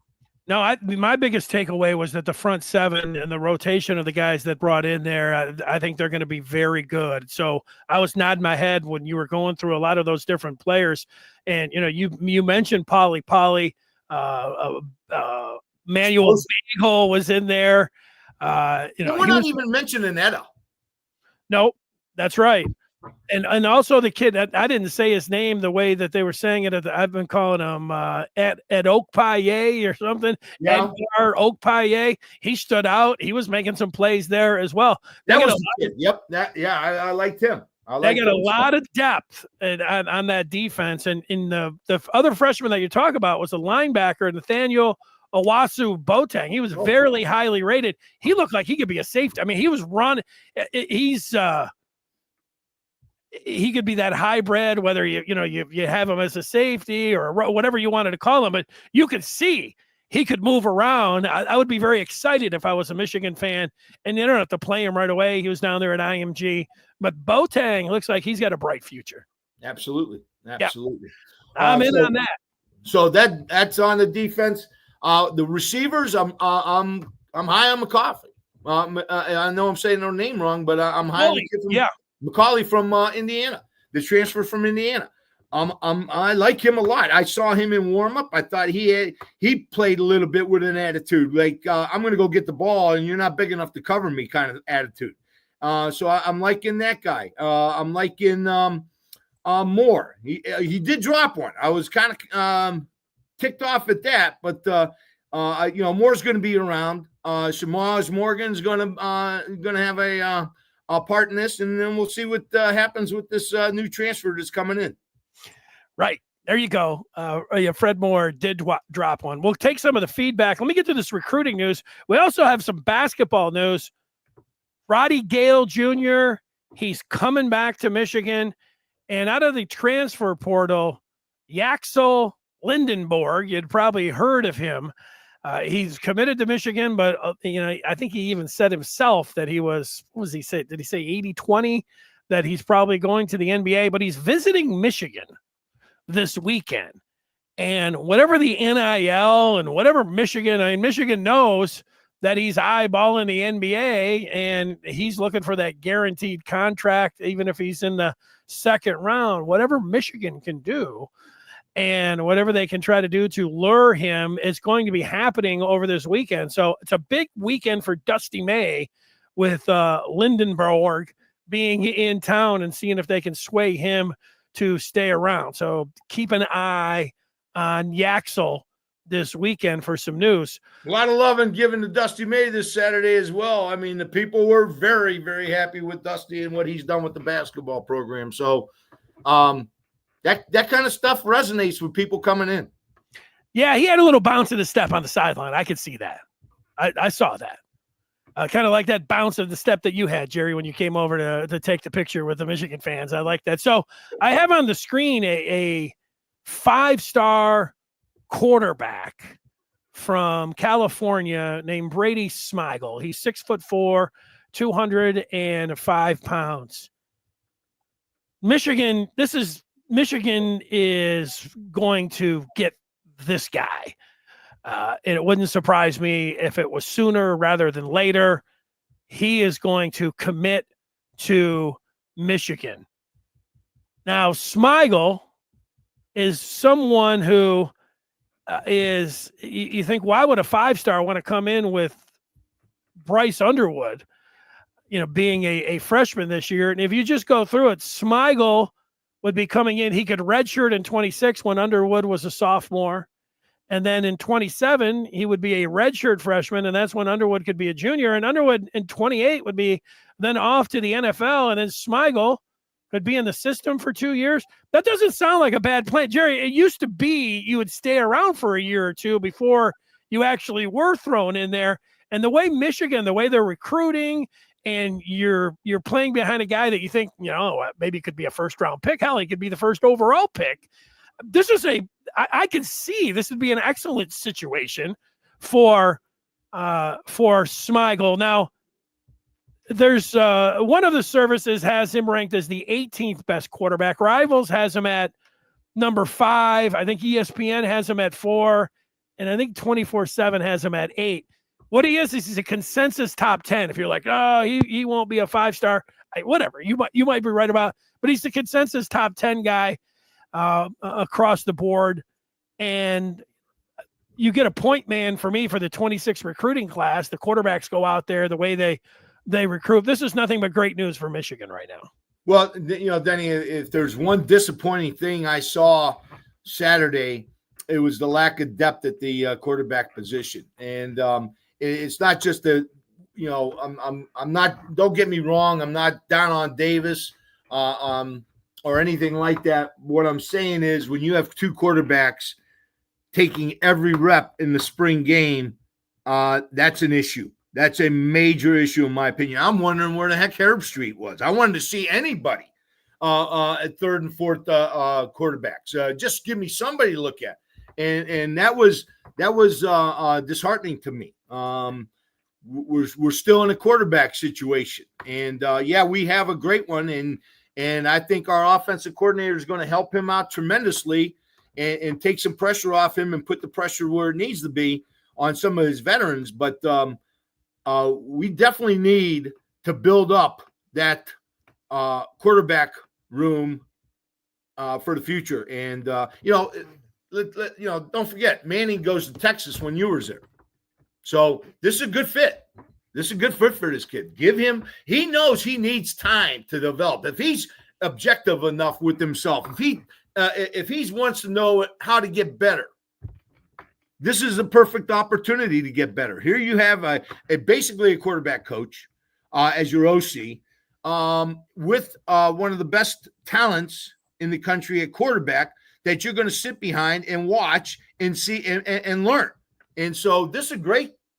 No, my biggest takeaway was that the front seven and the rotation of the guys that brought in there, I think they're going to be very good. So I was nodding my head when you were going through a lot of those different players. And, you mentioned Polly, Manuel Bagel was in there. We're not even mentioning Etta. No, that's right. And also the kid, I didn't say his name the way that they were saying it. I've been calling him Ed Okpaye or something. Yeah. Edgar Okpaye. He stood out. He was making some plays there as well. That was the kid. Yep. I liked him. They got a lot of depth on that defense. And in the other freshman that you talk about was a linebacker, Nathaniel Owasu Boateng. He was very highly rated. He looked like he could be a safety. I mean, he was running. He could be that hybrid, whether you have him as a safety or whatever you wanted to call him, but you could see he could move around. I would be very excited if I was a Michigan fan, and you don't have to play him right away. He was down there at IMG, but Boateng looks like he's got a bright future. Absolutely. Yeah. I'm in on that. So that's on the defense. The receivers, I'm high on McCauley. I know I'm saying their name wrong, but I'm high on McCauley from Indiana, the transfer from Indiana. I like him a lot. I saw him in warm-up. I thought he played a little bit with an attitude, like I'm going to go get the ball and you're not big enough to cover me kind of attitude. So I'm liking that guy. I'm liking Moore. He did drop one. I was kind of ticked off at that, but Moore's going to be around. Shamaz Morgan's going to have a part in this, and then we'll see what happens with this new transfer that's coming in. Right. There you go. Fred Moore did drop one. We'll take some of the feedback. Let me get to this recruiting news. We also have some basketball news. Roddy Gale Jr., he's coming back to Michigan. And out of the transfer portal, Yaxel Lindenborg, you'd probably heard of him. He's committed to Michigan, but I think he even said himself that he was, what was he say? Did he say 80-20? That he's probably going to the NBA, but he's visiting Michigan this weekend. And whatever the NIL and whatever Michigan knows that he's eyeballing the NBA, and he's looking for that guaranteed contract, even if he's in the second round. Whatever Michigan can do and whatever they can try to do to lure him is going to be happening over this weekend. So it's a big weekend for Dusty May with Lindenberg being in town and seeing if they can sway him to stay around. So keep an eye on Yaxel this weekend for some news. A lot of love and given to Dusty May this Saturday as well. I mean, the people were very, very happy with Dusty and what he's done with the basketball program. So that kind of stuff resonates with people coming in. Yeah, he had a little bounce of the step on the sideline. I could see that. I saw that. Kind of like that bounce of the step that you had, Jerry, when you came over to take the picture with the Michigan fans. I like that. So I have on the screen a 5-star quarterback from California named Brady Smigiel. He's 6'4", 205 pounds. Michigan is going to get this guy. And it wouldn't surprise me if it was sooner rather than later. He is going to commit to Michigan. Now, Smigiel is someone who is, you think, why would a 5-star want to come in with Bryce Underwood, being a freshman this year? And if you just go through it, Smigiel would be coming in. He could redshirt in 26 when Underwood was a sophomore. And then in 27, he would be a redshirt freshman, and that's when Underwood could be a junior. And Underwood in 28 would be then off to the NFL, and then Smigiel could be in the system for 2 years. That doesn't sound like a bad plan. Jerry, it used to be you would stay around for a year or two before you actually were thrown in there. And the way Michigan, the way they're recruiting, and you're playing behind a guy that you think, maybe could be a first-round pick. Hell, he could be the first overall pick. This is I can see this would be an excellent situation for Smigiel. Now, there's one of the services has him ranked as the 18th best quarterback. Rivals has him at number 5. I think ESPN has him at 4, and I think 24/7 has him at 8. What he is he's a consensus top 10. If you're like, oh, he won't be a 5-star, whatever, you might be right about, but he's the consensus top 10 guy across the board. And you get a point man for me for the 26 recruiting class. The quarterbacks go out there the way they recruit. This is nothing but great news for Michigan right now. Well, Denny, if there's one disappointing thing I saw Saturday, it was the lack of depth at the quarterback position. And it's not just I'm not, don't get me wrong, I'm not down on Davis or anything like that. What I'm saying is when you have 2 quarterbacks taking every rep in the spring game, that's an issue. That's a major issue, in my opinion. I'm wondering where the heck Herb Street was. I wanted to see anybody at 3rd and 4th quarterbacks. Just give me somebody to look at, and that was disheartening to me. We're still in a quarterback situation, and we have a great one, and I think our offensive coordinator is going to help him out tremendously and take some pressure off him and put the pressure where it needs to be on some of his veterans. But we definitely need to build up that quarterback room for the future. And, don't forget, Manning goes to Texas when you were there. So this is a good fit. This is a good fit for this kid. He knows he needs time to develop. If he's objective enough with himself, if he wants to know how to get better, this is a perfect opportunity to get better. Here you have basically a quarterback coach as your OC with one of the best talents in the country at quarterback that you're going to sit behind and watch and see and learn. And so this is a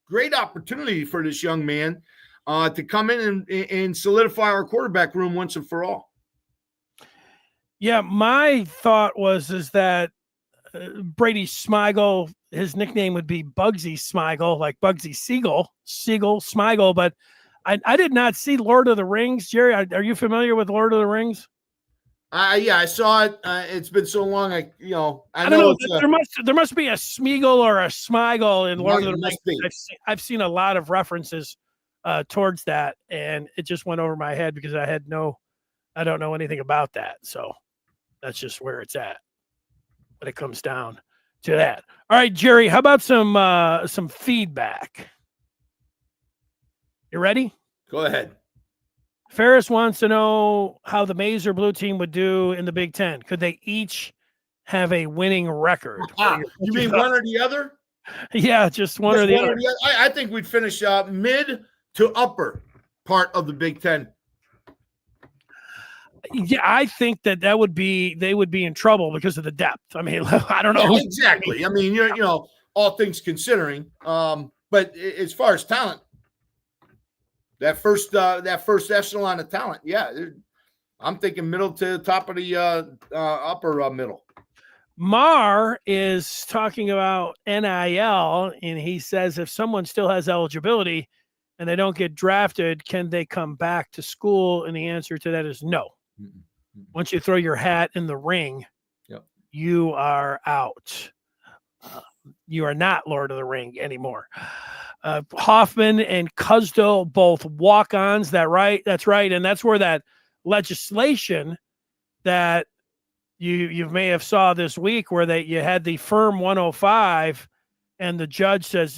great opportunity for this young man to come in and solidify our quarterback room once and for all. Yeah, my thought is that Brady Smigiel, his nickname would be Bugsy Smigiel, like Bugsy Smigel. But I did not see Lord of the Rings. Jerry, are you familiar with Lord of the Rings? Yeah, I saw it. It's been so long. I don't know. There must be a Smeagol or a Smigel in Lord of the Rings. I've seen a lot of references towards that, and it just went over my head because I don't know anything about that. So that's just where it's at when it comes down to that. All right, Jerry, how about some feedback? You ready? Go ahead. Ferris wants to know how the Maize or Blue team would do in the Big Ten. Could they each have a winning record? You mean one or the other? Yeah, just one or the other. I think we'd finish mid to upper part of the Big Ten. Yeah, I think they would be in trouble because of the depth. I mean, I don't know. Yeah, exactly. I mean, all things considering. But as far as talent, that first echelon of talent, yeah, I'm thinking middle to top of the upper middle. Mar is talking about NIL, and he says if someone still has eligibility and they don't get drafted, can they come back to school? And the answer to that is no. Mm-hmm. Once you throw your hat in the ring, you are out. You are not Lord of the Ring anymore. Hoffman and Cuzdo, both walk-ons. That's right. And that's where that legislation that you may have saw this week where you had the firm 105 and the judge says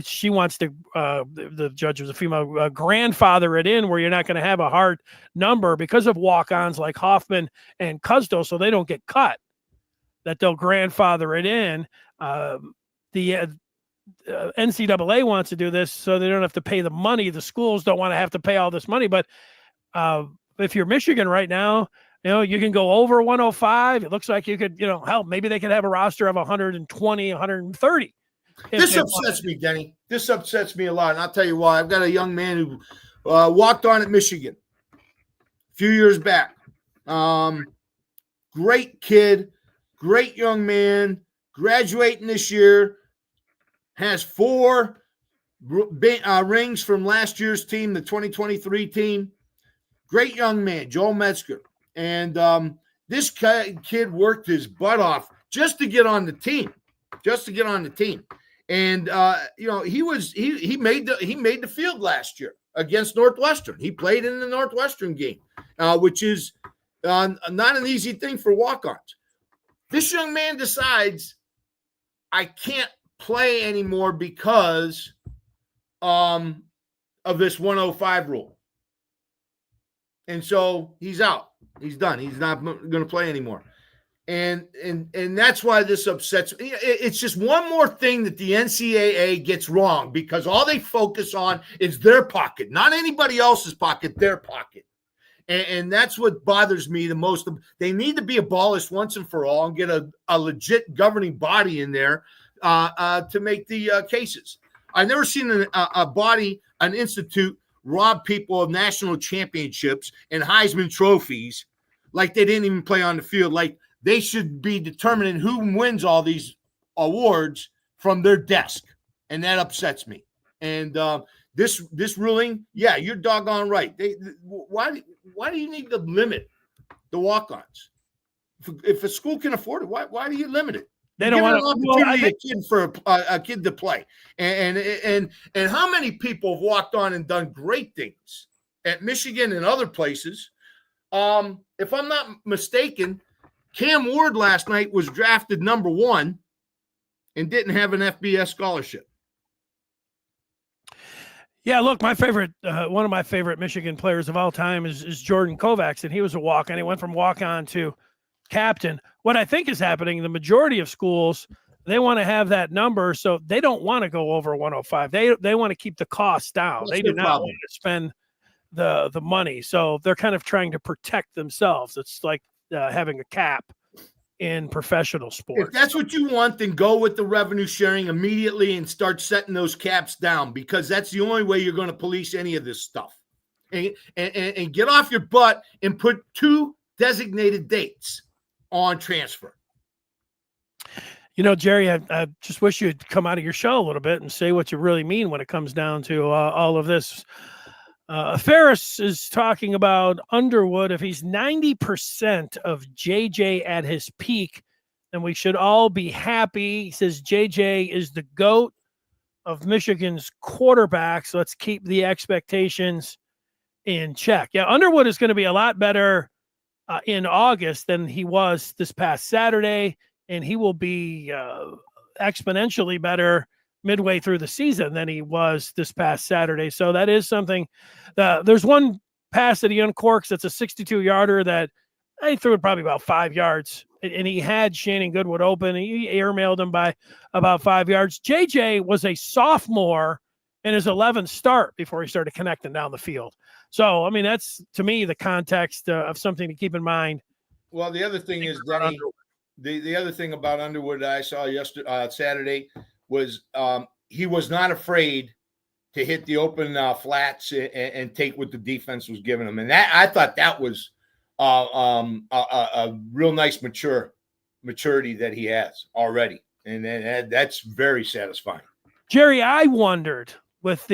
she wants to the judge was a female grandfather it in where you're not going to have a hard number because of walk-ons like Hoffman and Cuzdo, so they don't get cut, that they'll grandfather it in. The NCAA wants to do this so they don't have to pay the money. The schools don't want to have to pay all this money. But if you're Michigan right now, you can go over 105. It looks like you could, maybe they could have a roster of 120, 130. This upsets me, Denny. This upsets me a lot. And I'll tell you why. I've got a young man who walked on at Michigan a few years back. Great kid, great young man, graduating this year. Has 4 rings from last year's team, the 2023 team. Great young man, Joel Metzger. And this kid worked his butt off just to get on the team. And he made the field last year against Northwestern. He played in the Northwestern game, which is not an easy thing for walk-ons. This young man decides I can't play anymore because of this 105 rule. And so he's out. He's done. He's not going to play anymore. And that's why this upsets me. It's just one more thing that the NCAA gets wrong because all they focus on is their pocket, not anybody else's pocket, their pocket. And that's what bothers me the most. They need to be abolished once and for all and get a legit governing body in there to make the cases. I've never seen an institute rob people of national championships and Heisman trophies like they didn't even play on the field. Like they should be determining who wins all these awards from their desk. And that upsets me. And this ruling, yeah, you're doggone right. Why do you need to limit the walk-ons? If a school can afford it, why do you limit it? They don't want an opportunity for a kid to play. And how many people have walked on and done great things at Michigan and other places? If I'm not mistaken, Cam Ward last night was drafted number 1 and didn't have an FBS scholarship. Yeah, look, my favorite, one of my favorite Michigan players of all time is Jordan Kovacs, and he was a walk-on. He went from walk-on to captain. What I think is happening, the majority of schools, they want to have that number, so they don't want to go over 105. They want to keep the costs down. That's they do not want to spend the money, so they're kind of trying to protect themselves. It's like having a cap in professional sports. If that's what you want, then go with the revenue sharing immediately and start setting those caps down, because that's the only way you're going to police any of this stuff. And get off your butt and put 2 designated dates. on transfer. Jerry, I just wish you'd come out of your shell a little bit and say what you really mean when it comes down to all of this. Ferris is talking about Underwood. If he's 90% of JJ at his peak, then we should all be happy. He says JJ is the GOAT of Michigan's quarterbacks. Let's keep the expectations in check. Yeah, Underwood is going to be a lot better in August than he was this past Saturday, and he will be exponentially better midway through the season than he was this past Saturday. So that is something. There's one pass that he uncorks that's a 62-yarder that he threw it probably about 5 yards, and he had Shannon Goodwood open. He airmailed him by about 5 yards. JJ was a sophomore in his 11th start before he started connecting down the field. So, I mean, that's, to me, the context of something to keep in mind. Well, the other thing is, Denny, the other thing about Underwood that I saw Saturday was he was not afraid to hit the open flats and take what the defense was giving him. And that, I thought that was a real nice maturity that he has already. And that's very satisfying. Jerry, I wondered with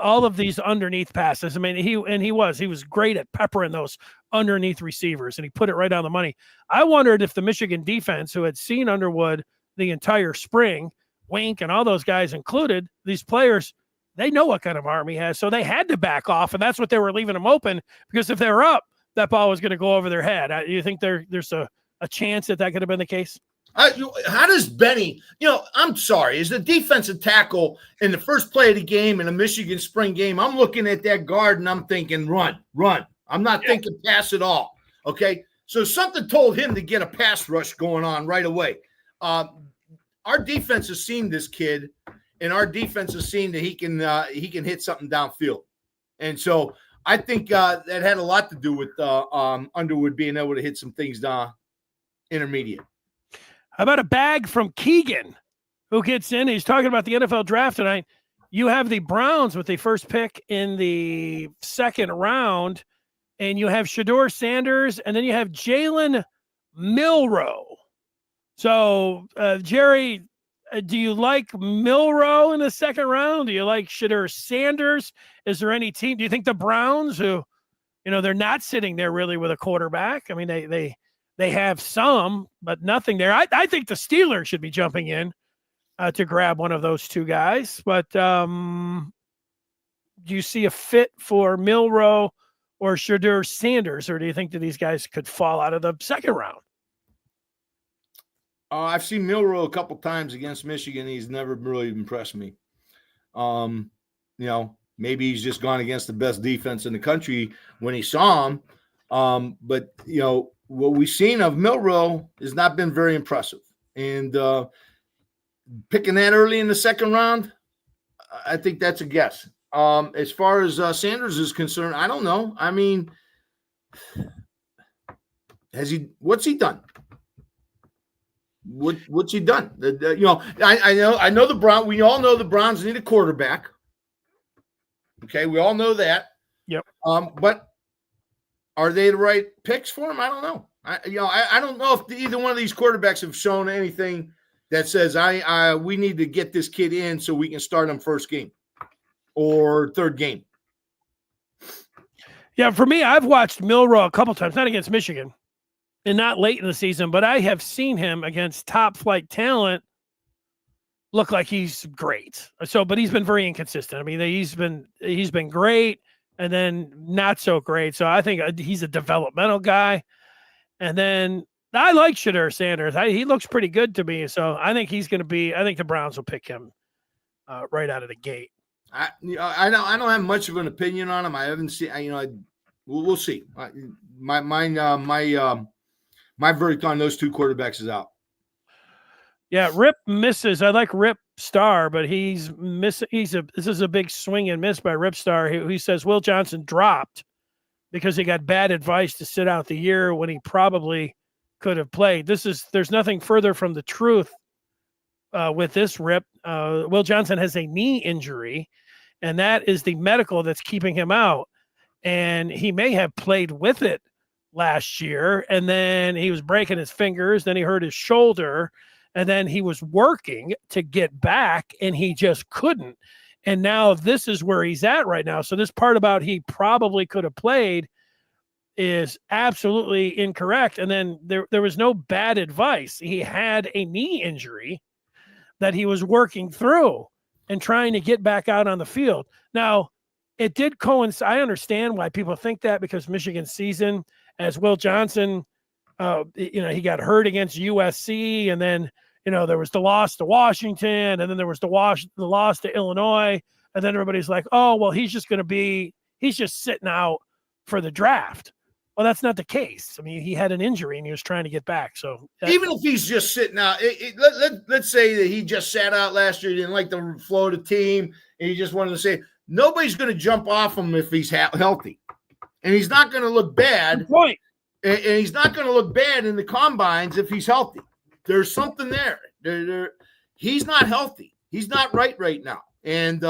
all of these underneath passes. I mean, he was great at peppering those underneath receivers, and he put it right on the money. I wondered if the Michigan defense, who had seen Underwood the entire spring, Wink and all those guys included, these players, they know what kind of arm he has. So they had to back off, and that's what they were leaving him open, because if they were up, that ball was going to go over their head. You think there's a chance that could have been the case? How does Benny, I'm sorry, as the defensive tackle in the first play of the game in a Michigan spring game, I'm looking at that guard and I'm thinking, run. I'm not thinking pass at all. Okay. So something told him to get a pass rush going on right away. Our defense has seen this kid, and our defense has seen that he can hit something downfield. And so I think that had a lot to do with Underwood being able to hit some things down intermediate. How about a bag from Keegan, who gets in? He's talking about the NFL draft tonight. You have the Browns with the first pick in the second round, and you have Shedeur Sanders, and then you have Jalen Milroe. So, Jerry, do you like Milroe in the second round? Do you like Shedeur Sanders? Is there any team? Do you think the Browns, who, they're not sitting there really with a quarterback? I mean, they have some, but nothing there. I think the Steelers should be jumping in to grab one of those two guys. But do you see a fit for Milroe or Shedeur Sanders, or do you think that these guys could fall out of the second round? I've seen Milroe a couple times against Michigan. He's never really impressed me. Maybe he's just gone against the best defense in the country when he saw him. But what we've seen of Milroe has not been very impressive. And picking that early in the second round, I think that's a guess. As far as Sanders is concerned, I don't know. I mean, what's he done? What's he done? I know the Browns. We all know the Browns need a quarterback. Okay, we all know that. Yep. But are they the right picks for him? I don't know. I don't know if either one of these quarterbacks have shown anything that says we need to get this kid in so we can start him first game or third game. Yeah, for me, I've watched Milroe a couple times, not against Michigan and not late in the season, but I have seen him against top flight talent look like he's great. So, but he's been very inconsistent. I mean, he's been great and then not so great. So I think he's a developmental guy. And then I like Shedeur Sanders. He looks pretty good to me. So I think he's going to be, I think the Browns will pick him right out of the gate. I don't have much of an opinion on him. I haven't seen, we'll see. My verdict on those two quarterbacks is out. Yeah, Rip misses. I like Rip Star, but he's missing. This is a big swing and miss by Rip Star. He says Will Johnson dropped because he got bad advice to sit out the year when he probably could have played. There's nothing further from the truth with this, Rip. Will Johnson has a knee injury, and that is the medical that's keeping him out. And he may have played with it last year, and then he was breaking his fingers, then he hurt his shoulder, and then he was working to get back, and he just couldn't. And now this is where he's at right now. So this part about he probably could have played is absolutely incorrect. And then there was no bad advice. He had a knee injury that he was working through and trying to get back out on the field. Now, it did coincide. I understand why people think that, because Michigan's season, as Will Johnson, he got hurt against USC, and then, there was the loss to Washington, and then there was the loss to Illinois, and then everybody's like, oh, well, he's just sitting out for the draft. Well, that's not the case. I mean, he had an injury and he was trying to get back. So even if he's just sitting out, let's say that he just sat out last year, he didn't like the flow of the team, and he just wanted to say, nobody's going to jump off him if he's healthy. And he's not going to look bad. Good point. And he's not going to look bad in the combines if he's healthy. There's something there. He's not healthy. He's not right now. And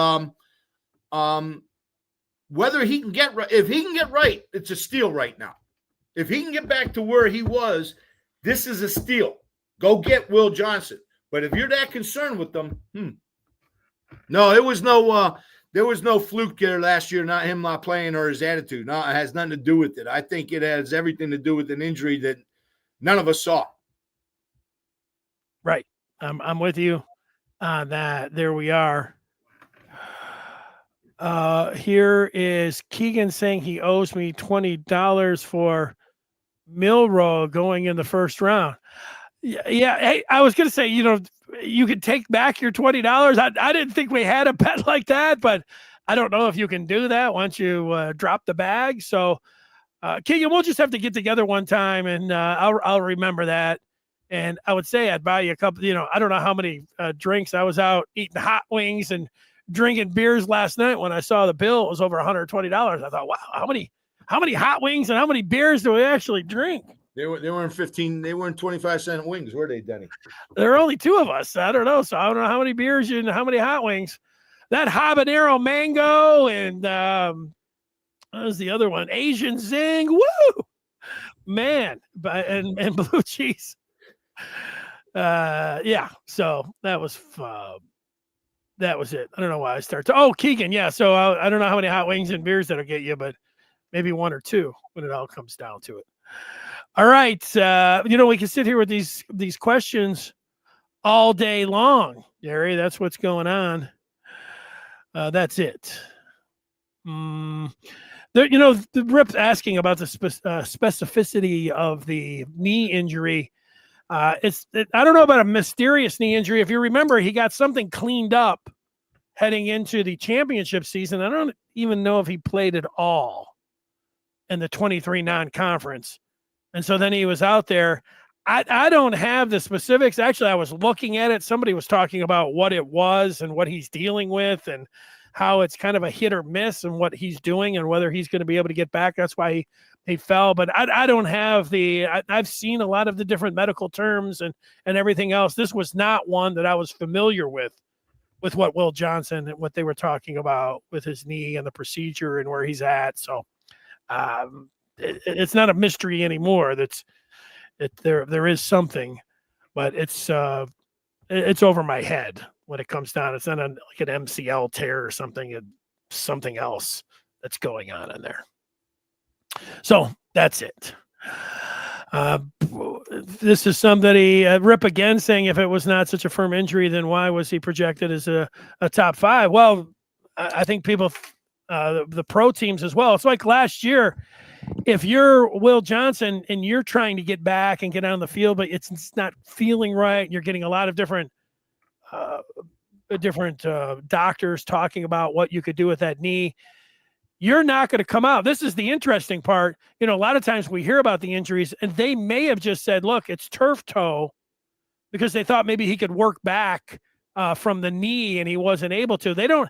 whether he can get right, if he can get right, it's a steal right now. If he can get back to where he was, this is a steal. Go get Will Johnson. But if you're that concerned with them, no, there was no fluke there last year, not him not playing or his attitude. No, it has nothing to do with it. I think it has everything to do with an injury that none of us saw. Right. I'm with you on that. There we are. Here is Keegan saying he owes me $20 for Milroe going in the first round. Yeah. Hey, I was going to say, you could take back your $20. I didn't think we had a bet like that, but I don't know if you can do that once you drop the bag. So, Keegan, we'll just have to get together one time, and I'll remember that. And I would say I'd buy you a couple. I don't know how many drinks. I was out eating hot wings and drinking beers last night when I saw the bill. It was over $120. I thought, wow, how many hot wings and how many beers do we actually drink? They weren't 15. They weren't 25-cent wings, were they, Denny? There are only two of us. I don't know. So I don't know how many beers and how many hot wings. That habanero mango and what was the other one? Asian zing. Woo, man! And blue cheese. Yeah. So that was it. I don't know why I started. Oh, Keegan. Yeah. So I don't know how many hot wings and beers that'll get you, but maybe one or two when it all comes down to it. All right. We can sit here with these questions all day long, Jerry. That's what's going on. That's it. The Rip's asking about the specificity of the knee injury. I don't know about a mysterious knee injury. If you remember, he got something cleaned up heading into the championship season. I don't even know if he played at all in the 23 non-conference. And so then he was out there. I don't have the specifics. Actually, I was looking at it. Somebody was talking about what it was and what he's dealing with and how it's kind of a hit or miss and what he's doing and whether he's going to be able to get back. That's why he fell. But I don't have I've seen a lot of the different medical terms and everything else. This was not one that I was familiar with what Will Johnson and what they were talking about with his knee and the procedure and where he's at. So it's not a mystery anymore. There is something, but it's over my head when it comes down. It's not like an MCL tear or something. It's something else that's going on in there. So that's it. This is somebody, Rip again, saying if it was not such a firm injury, then why was he projected as a top 5? Well, I think people, the pro teams as well. It's like last year. If you're Will Johnson and you're trying to get back and get on the field, but it's not feeling right, you're getting a lot of different doctors talking about what you could do with that knee, you're not going to come out. This is the interesting part. A lot of times we hear about the injuries and they may have just said, look, it's turf toe because they thought maybe he could work back from the knee and he wasn't able to.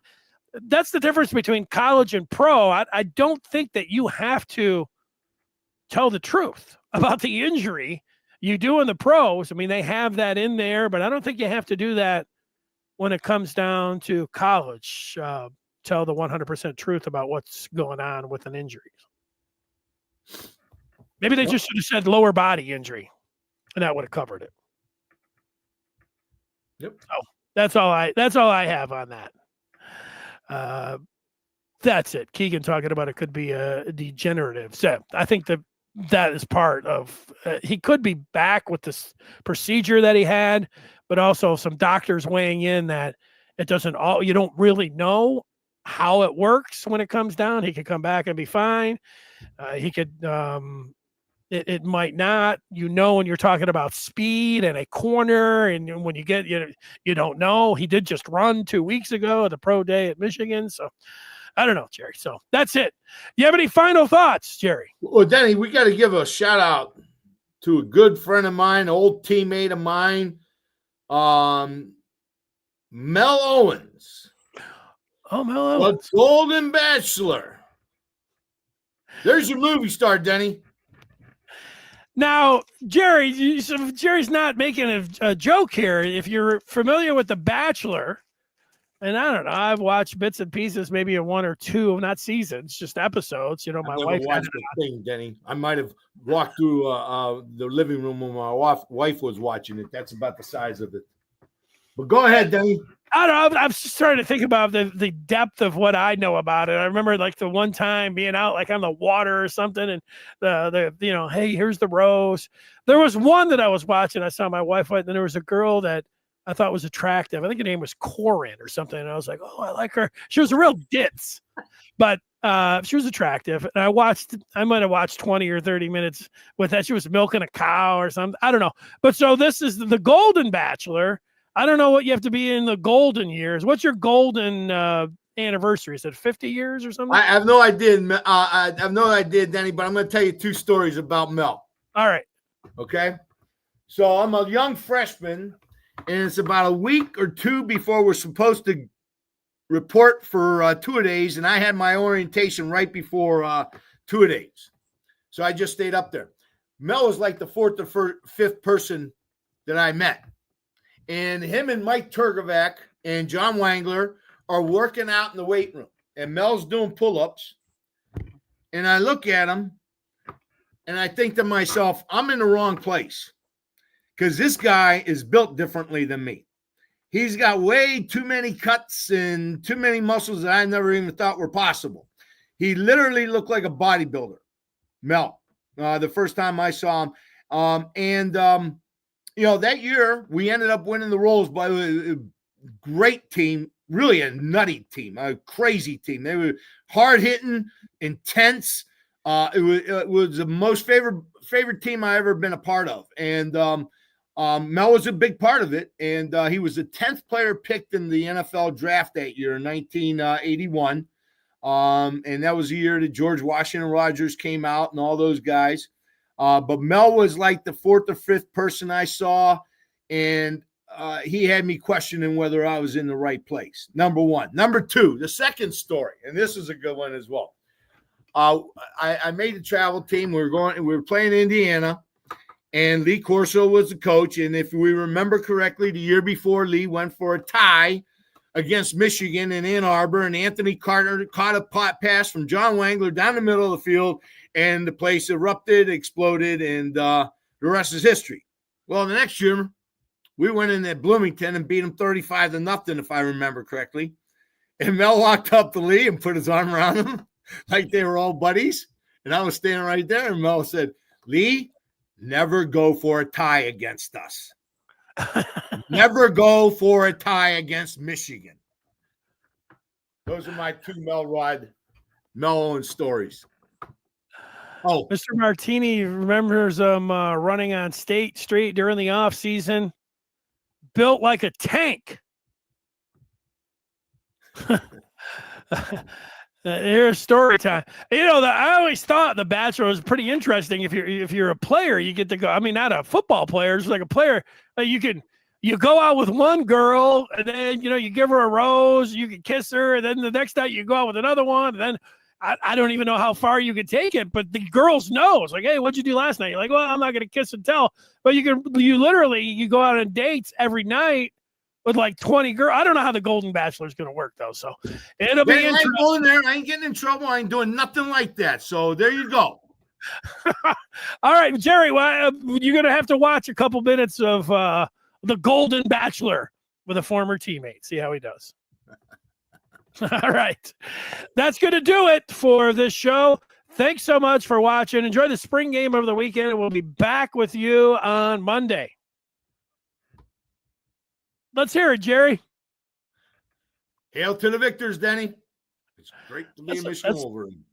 That's the difference between college and pro. I don't think that you have to tell the truth about the injury. You do in the pros. I mean, they have that in there, but I don't think you have to do that when it comes down to college. Tell the 100% truth about what's going on with an injury. Maybe they just should have said lower body injury, and that would have covered it. Yep. So that's all I have on that. That's it. Keegan talking about it could be a degenerative. So I think that is part of. He could be back with this procedure that he had, but also some doctors weighing in that it doesn't all. You don't really know how it works when it comes down. He could come back and be fine. He could. It might not. When you're talking about speed and a corner, and when you get you don't know. He did just run 2 weeks ago at the pro day at Michigan, so. I don't know, Jerry. So that's it. You have any final thoughts, Jerry? Well, Denny, we got to give a shout out to a good friend of mine, old teammate of mine, Mel Owens. Oh, Mel Owens. The Golden Bachelor. There's your movie star, Denny. Now, Jerry, Jerry's not making a joke here. If you're familiar with The Bachelor, and I don't know, I've watched bits and pieces, maybe a one or two, not seasons, just episodes. My wife watched the thing, Denny. I might have walked through the living room when my wife was watching it. That's about the size of it. But go ahead, Denny. I don't know. I'm just trying to think about the depth of what I know about it. I remember like the one time being out like on the water or something, and the hey, here's the rose. There was one that I was watching. I saw my wife, and there was a girl that I thought was attractive. I think her name was Corin or something. And I was like, oh, I like her. She was a real ditz, but she was attractive. And I might have watched 20 or 30 minutes with that. She was milking a cow or something. I don't know. But so this is the Golden Bachelor. I don't know what you have to be in the golden years. What's your golden anniversary? Is it 50 years or something? I have no idea. I have no idea, Denny, but I'm going to tell you two stories about Mel. All right. Okay. So I'm a young freshman. And it's about a week or two before we're supposed to report for two-a-days, and I had my orientation right before two-a-days. So I just stayed up there. Mel was like the fourth or fifth person that I met. And him and Mike Turgovac and John Wangler are working out in the weight room. And Mel's doing pull-ups. And I look at him, and I think to myself, I'm in the wrong place. Because this guy is built differently than me. He's got way too many cuts and too many muscles that I never even thought were possible. He literally looked like a bodybuilder, Mel, the first time I saw him. That year we ended up winning the Rose by a great team, really a nutty team, a crazy team. They were hard-hitting, intense. It was the most favorite team I ever been a part of. And Mel was a big part of it, and he was the 10th player picked in the NFL draft that year in 1981. And that was the year that George Washington Rodgers came out and all those guys. But Mel was like the fourth or fifth person I saw, and he had me questioning whether I was in the right place, number one. Number two, the second story, and this is a good one as well. I made the travel team. We were playing Indiana. And Lee Corso was the coach. And if we remember correctly, the year before, Lee went for a tie against Michigan in Ann Arbor. And Anthony Carter caught a pass from John Wangler down the middle of the field. And the place erupted, exploded, and the rest is history. Well, the next year, we went in at Bloomington and beat them 35-0, if I remember correctly. And Mel walked up to Lee and put his arm around him like they were all buddies. And I was standing right there. And Mel said, Lee, never go for a tie against us. Never go for a tie against Michigan. Those are my two Mel Owens stories. Oh, Mr. Martini remembers him running on State Street during the off season, built like a tank. Here's story time. I always thought The Bachelor was pretty interesting. If you're a player, you get to go. I mean, not a football player, just like a player. You go out with one girl, and then you give her a rose, you can kiss her, and then the next night you go out with another one, and then I don't even know how far you can take it, but the girls know. It's like, hey, what'd you do last night? You're like, well, I'm not gonna kiss and tell, but you go out on dates every night with like 20 girls. I don't know how the Golden Bachelor is going to work, though. So it'll be interesting. I ain't going there. I ain't getting in trouble. I ain't doing nothing like that. So there you go. All right, Jerry, well, you're going to have to watch a couple minutes of The Golden Bachelor with a former teammate. See how he does. All right. That's going to do it for this show. Thanks so much for watching. Enjoy the spring game over the weekend, and we'll be back with you on Monday. Let's hear it, Jerry. Hail to the victors, Denny. It's great to be a Michigan Wolverine.